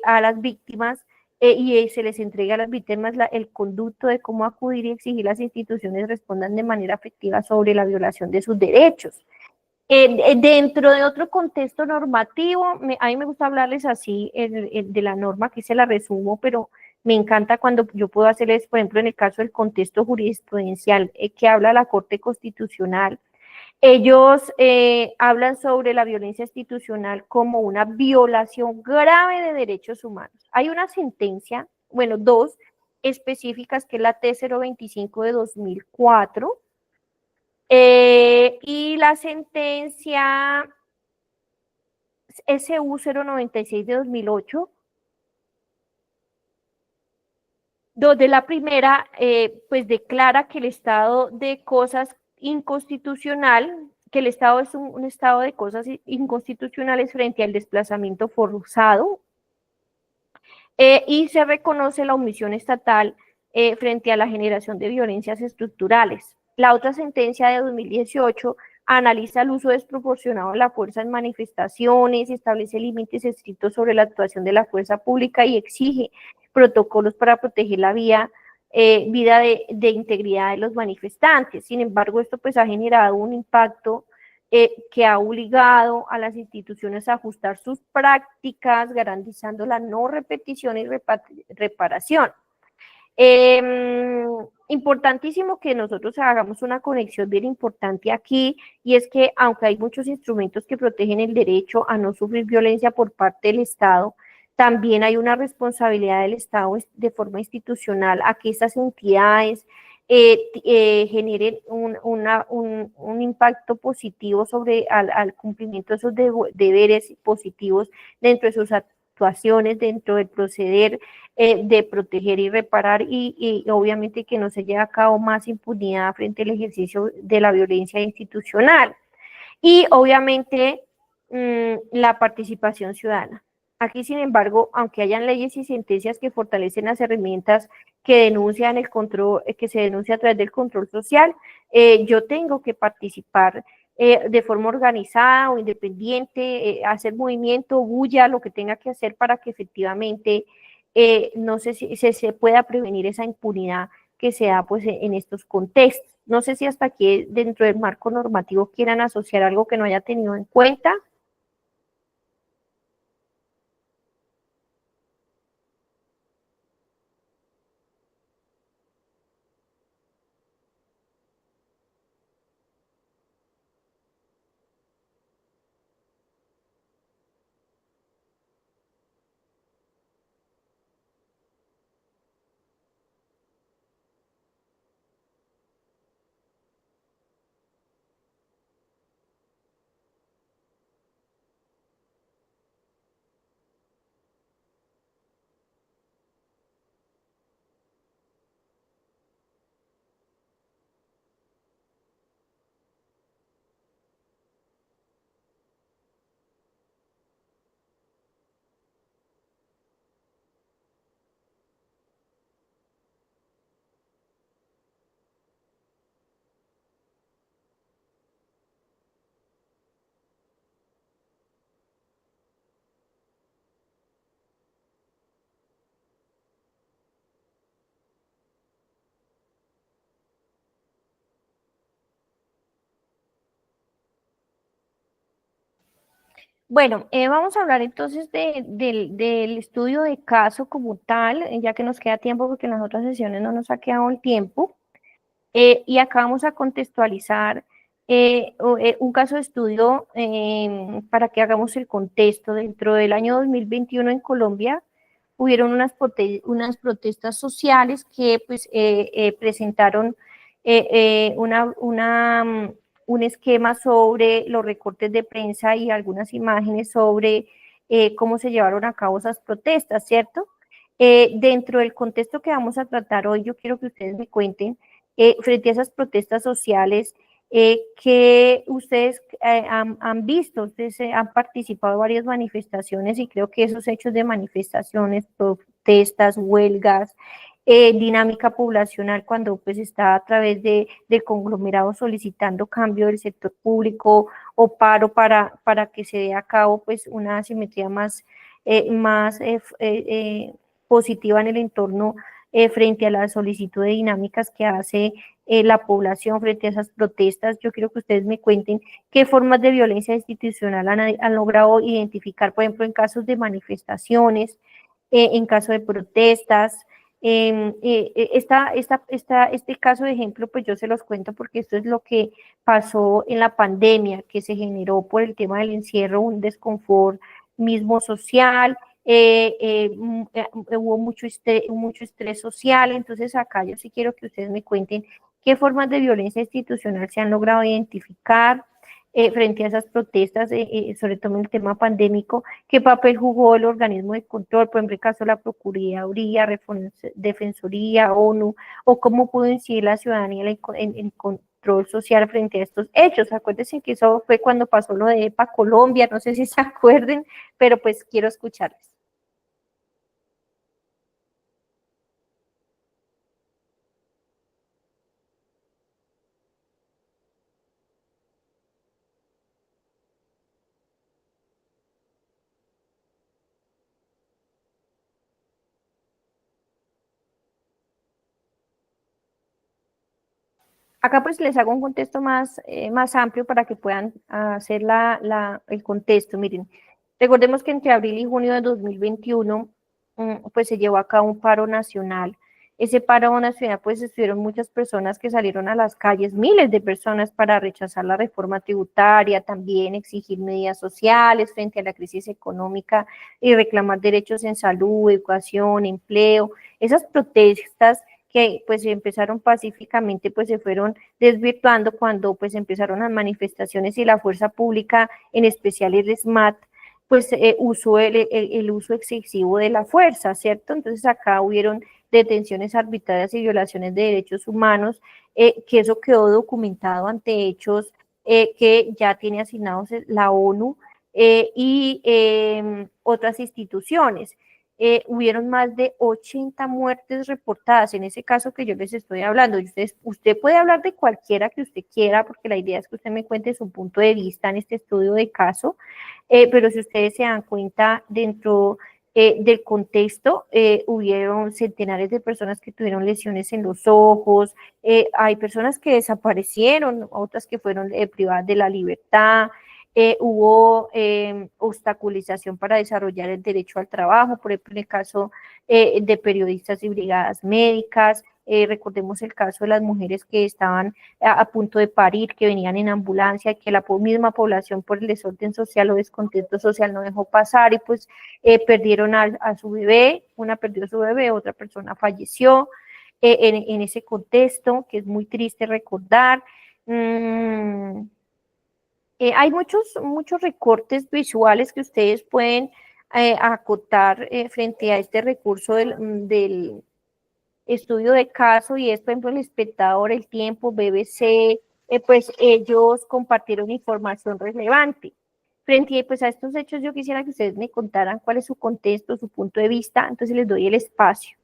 a las víctimas y se les entrega a las víctimas el conducto de cómo acudir y exigir las instituciones respondan de manera efectiva sobre la violación de sus derechos. Dentro de otro contexto normativo, a mí me gusta hablarles así de la norma, aquí se la resumo, pero me encanta cuando yo puedo hacerles, por ejemplo, en el caso del contexto jurisprudencial que habla la Corte Constitucional. Ellos hablan sobre la violencia institucional como una violación grave de derechos humanos. Hay una sentencia, bueno, dos específicas, que es la T025 de 2004 y la sentencia SU096 de 2008, donde la primera pues declara que el estado de cosas inconstitucional, que el Estado es un estado de cosas inconstitucionales frente al desplazamiento forzado, y se reconoce la omisión estatal frente a la generación de violencias estructurales. La otra sentencia de 2018 analiza el uso desproporcionado de la fuerza en manifestaciones, establece límites estrictos sobre la actuación de la fuerza pública y exige protocolos para proteger la vida de integridad de los manifestantes. Sin embargo, esto pues ha generado un impacto que ha obligado a las instituciones a ajustar sus prácticas, garantizando la no repetición y reparación. Importantísimo que nosotros hagamos una conexión bien importante aquí, y es que aunque hay muchos instrumentos que protegen el derecho a no sufrir violencia por parte del Estado, también hay una responsabilidad del Estado de forma institucional a que estas entidades generen un impacto positivo sobre al cumplimiento de esos deberes positivos dentro de sus actuaciones, dentro del proceder de proteger y reparar, y obviamente que no se lleve a cabo más impunidad frente al ejercicio de la violencia institucional. Y obviamente la participación ciudadana. Aquí, sin embargo, aunque hayan leyes y sentencias que fortalecen las herramientas que denuncian el control, que se denuncia a través del control social, yo tengo que participar de forma organizada o independiente, hacer movimiento, bulla, lo que tenga que hacer para que efectivamente no sé si se pueda prevenir esa impunidad que se da pues en estos contextos. No sé si hasta aquí dentro del marco normativo quieran asociar algo que no haya tenido en cuenta. Bueno, vamos a hablar entonces del estudio de caso como tal, ya que nos queda tiempo porque en las otras sesiones no nos ha quedado el tiempo. Y acá vamos a contextualizar un caso de estudio para que hagamos el contexto. Dentro del año 2021 en Colombia hubieron unas protestas sociales que pues presentaron un esquema sobre los recortes de prensa y algunas imágenes sobre cómo se llevaron a cabo esas protestas, ¿cierto? Dentro del contexto que vamos a tratar hoy, yo quiero que ustedes me cuenten frente a esas protestas sociales que ustedes han visto. Ustedes han participado en varias manifestaciones y creo que esos hechos de manifestaciones, protestas, huelgas, dinámica poblacional, cuando pues está a través del conglomerado solicitando cambio del sector público o paro para que se dé a cabo pues una asimetría más positiva en el entorno frente a la solicitud de dinámicas que hace la población frente a esas protestas. Yo quiero que ustedes me cuenten qué formas de violencia institucional han logrado identificar, por ejemplo, en casos de manifestaciones, en caso de protestas. Este caso de ejemplo, pues yo se los cuento porque esto es lo que pasó en la pandemia, que se generó por el tema del encierro, un desconfort mismo social, hubo mucho estrés social. Entonces acá yo sí quiero que ustedes me cuenten qué formas de violencia institucional se han logrado identificar frente a esas protestas, sobre todo en el tema pandémico, qué papel jugó el organismo de control, por ejemplo, el caso de la Procuraduría, Defensoría, ONU, o cómo pudo incidir la ciudadanía en control social frente a estos hechos. Acuérdense que eso fue cuando pasó lo de EPA Colombia, no sé si se acuerden, pero pues quiero escucharles. Acá pues les hago un contexto más amplio para que puedan hacer el contexto. Miren, recordemos que entre abril y junio de 2021 pues se llevó a cabo un paro nacional. Ese paro nacional pues estuvieron muchas personas que salieron a las calles, miles de personas para rechazar la reforma tributaria, también exigir medidas sociales frente a la crisis económica y reclamar derechos en salud, educación, empleo. Esas protestas que pues empezaron pacíficamente, pues se fueron desvirtuando cuando pues empezaron las manifestaciones y la fuerza pública, en especial el SMAT, pues usó el uso excesivo de la fuerza, ¿cierto? Entonces acá hubieron detenciones arbitrarias y violaciones de derechos humanos, que eso quedó documentado ante hechos que ya tiene asignados la ONU y otras instituciones. Hubieron más de 80 muertes reportadas en ese caso que yo les estoy hablando. Usted puede hablar de cualquiera que usted quiera, porque la idea es que usted me cuente su punto de vista en este estudio de caso, pero si ustedes se dan cuenta, dentro del contexto, hubieron centenares de personas que tuvieron lesiones en los ojos, hay personas que desaparecieron, otras que fueron privadas de la libertad. Hubo obstaculización para desarrollar el derecho al trabajo, por ejemplo, en el caso de periodistas y brigadas médicas. Recordemos el caso de las mujeres que estaban a punto de parir, que venían en ambulancia, que la misma población por el desorden social o descontento social no dejó pasar y pues perdieron a su bebé, una perdió su bebé, otra persona falleció en ese contexto, que es muy triste recordar. Hay muchos recortes visuales que ustedes pueden acotar frente a este recurso del estudio de caso, y es, por ejemplo, El Espectador, El Tiempo, BBC, pues ellos compartieron información relevante. Frente pues, a estos hechos, yo quisiera que ustedes me contaran cuál es su contexto, su punto de vista, entonces les doy el espacio.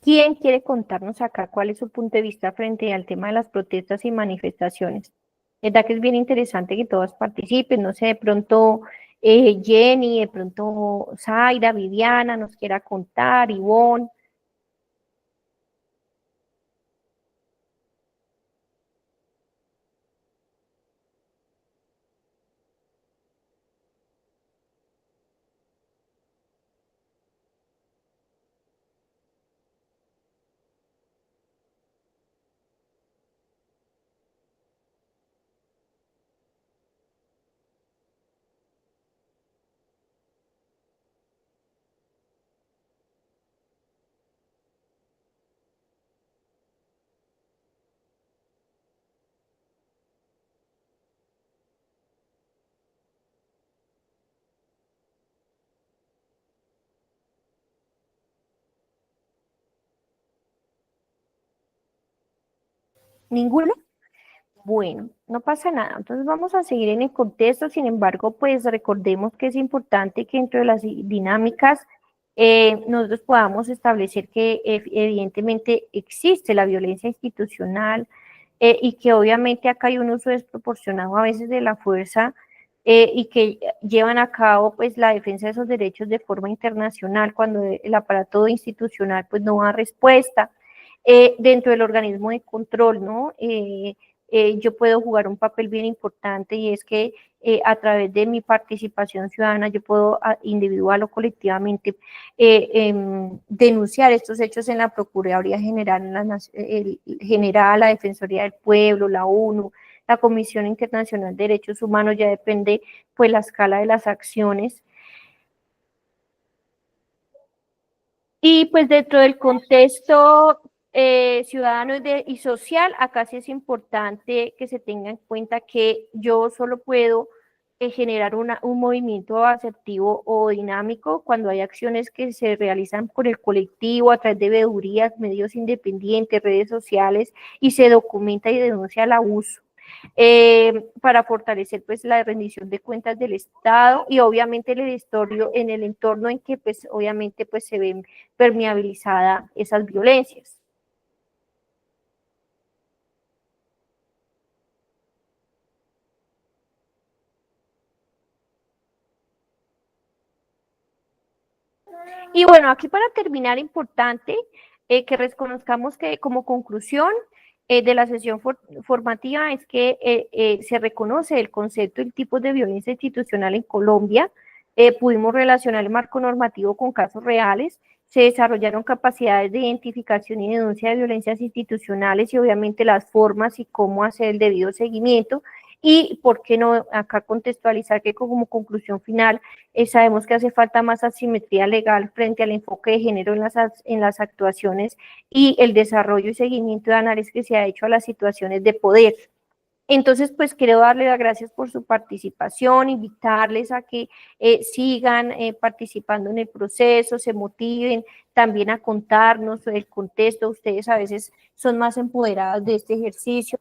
¿Quién quiere contarnos acá cuál es su punto de vista frente al tema de las protestas y manifestaciones? ¿Verdad que es bien interesante que todas participen? No sé, de pronto Jenny, de pronto Zaira, Viviana nos quiera contar, Ivonne. ¿Ninguno? Bueno, no pasa nada. Entonces vamos a seguir en el contexto. Sin embargo, pues recordemos que es importante que dentro de las dinámicas nosotros podamos establecer que evidentemente existe la violencia institucional y que obviamente acá hay un uso desproporcionado a veces de la fuerza y que llevan a cabo pues la defensa de esos derechos de forma internacional cuando el aparato institucional pues no da respuesta. Dentro del organismo de control, ¿no? Yo puedo jugar un papel bien importante, y es que a través de mi participación ciudadana yo puedo individual o colectivamente denunciar estos hechos en la Procuraduría General, la Defensoría del Pueblo, la ONU, la Comisión Internacional de Derechos Humanos, ya depende pues la escala de las acciones. Y pues dentro del contexto ciudadano y social, acá sí es importante que se tenga en cuenta que yo solo puedo generar un movimiento asertivo o dinámico cuando hay acciones que se realizan por el colectivo a través de veedurías, medios independientes, redes sociales, y se documenta y denuncia el abuso. Para fortalecer pues la rendición de cuentas del Estado y obviamente en el entorno en que pues obviamente pues se ven permeabilizadas esas violencias. Y bueno, aquí para terminar, importante que reconozcamos que como conclusión de la sesión formativa es que se reconoce el concepto y tipos de violencia institucional en Colombia, pudimos relacionar el marco normativo con casos reales, se desarrollaron capacidades de identificación y denuncia de violencias institucionales y obviamente las formas y cómo hacer el debido seguimiento. Y por qué no acá contextualizar que como conclusión final sabemos que hace falta más asimetría legal frente al enfoque de género en las actuaciones y el desarrollo y seguimiento de análisis que se ha hecho a las situaciones de poder. Entonces, pues quiero darle las gracias por su participación, invitarles a que sigan participando en el proceso, se motiven también a contarnos el contexto. Ustedes a veces son más empoderadas de este ejercicio.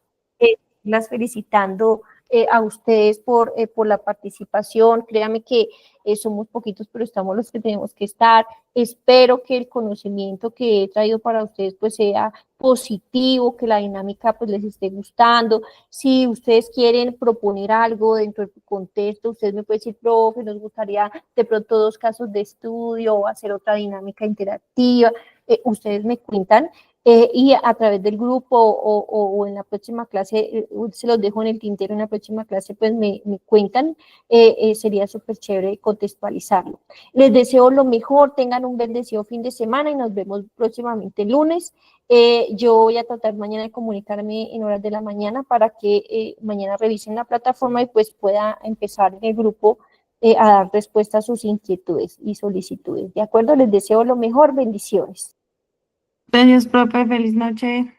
Las felicitando a ustedes por la participación. Créanme que somos poquitos, pero estamos los que tenemos que estar. Espero que el conocimiento que he traído para ustedes pues sea positivo, que la dinámica pues les esté gustando. Si ustedes quieren proponer algo dentro del contexto, ustedes me pueden decir, profe, nos gustaría de pronto 2 casos de estudio o hacer otra dinámica interactiva. Ustedes me cuentan. Y a través del grupo o en la próxima clase, se los dejo en el tintero, en la próxima clase pues me cuentan, sería súper chévere contextualizarlo. Les deseo lo mejor, tengan un bendecido fin de semana y nos vemos próximamente el lunes. Yo voy a tratar mañana de comunicarme en horas de la mañana para que mañana revisen la plataforma y pues pueda empezar en el grupo a dar respuesta a sus inquietudes y solicitudes. ¿De acuerdo? Les deseo lo mejor, bendiciones. Gracias, profe. Feliz noche.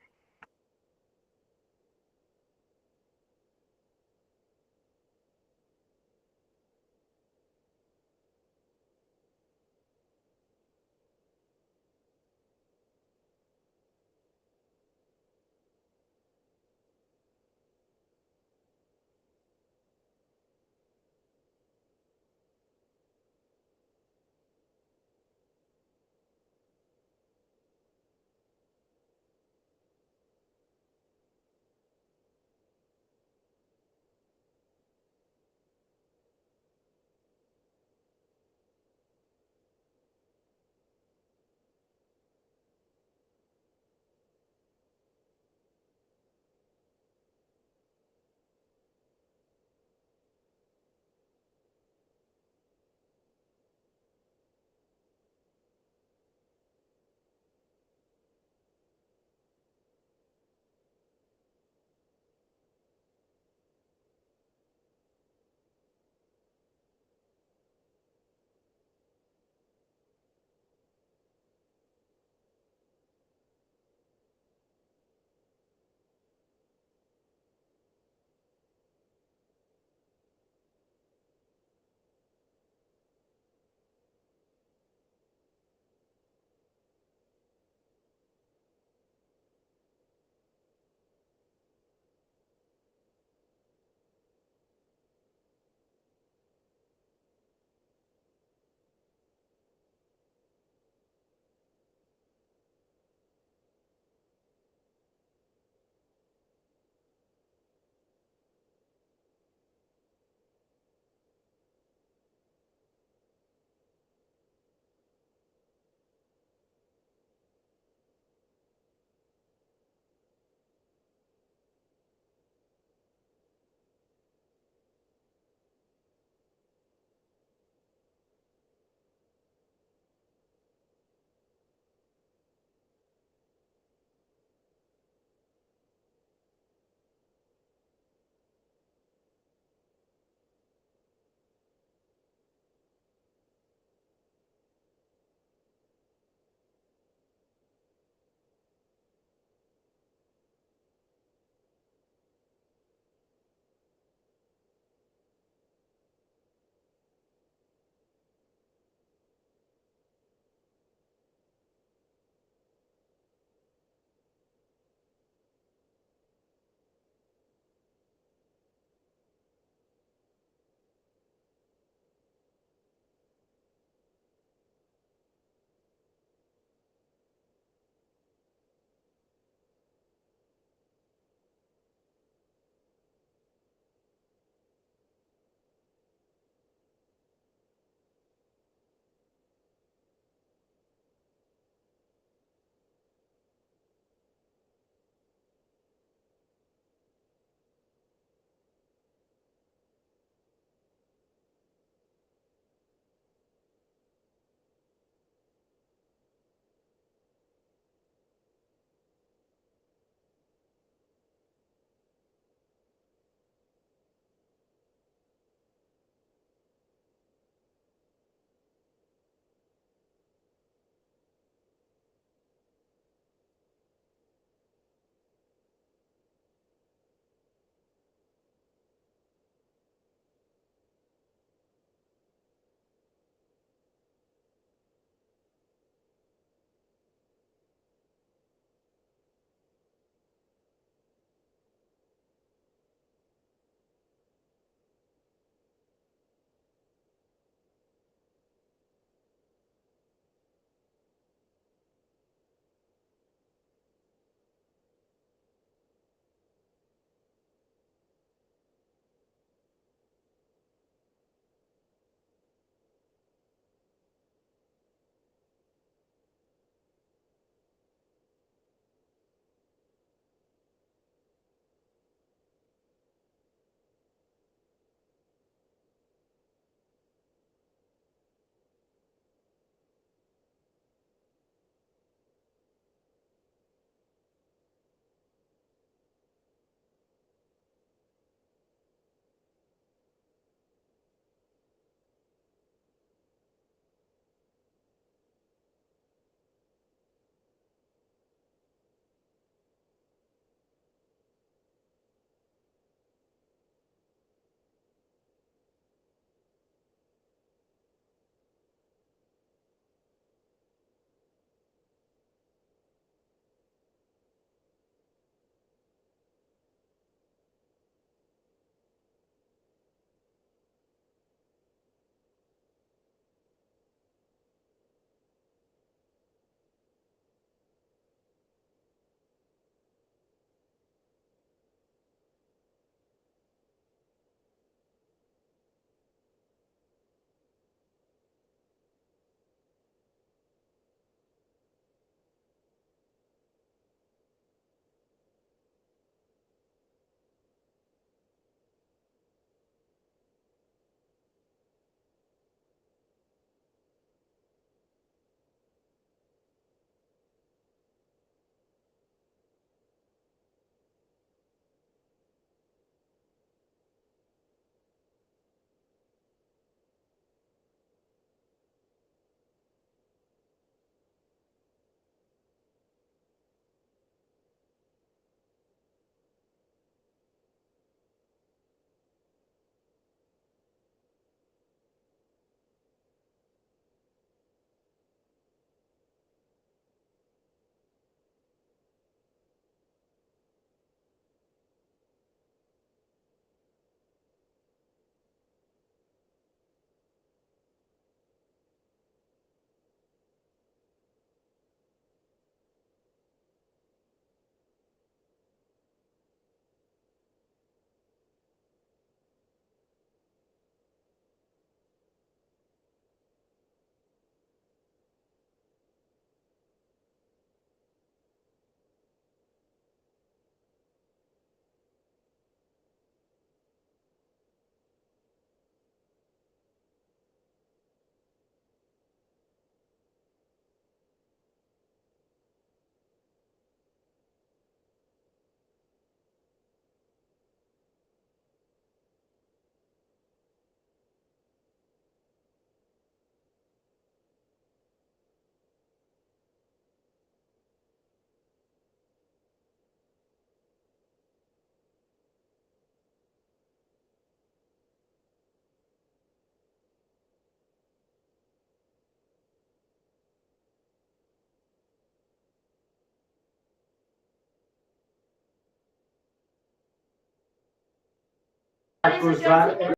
acusar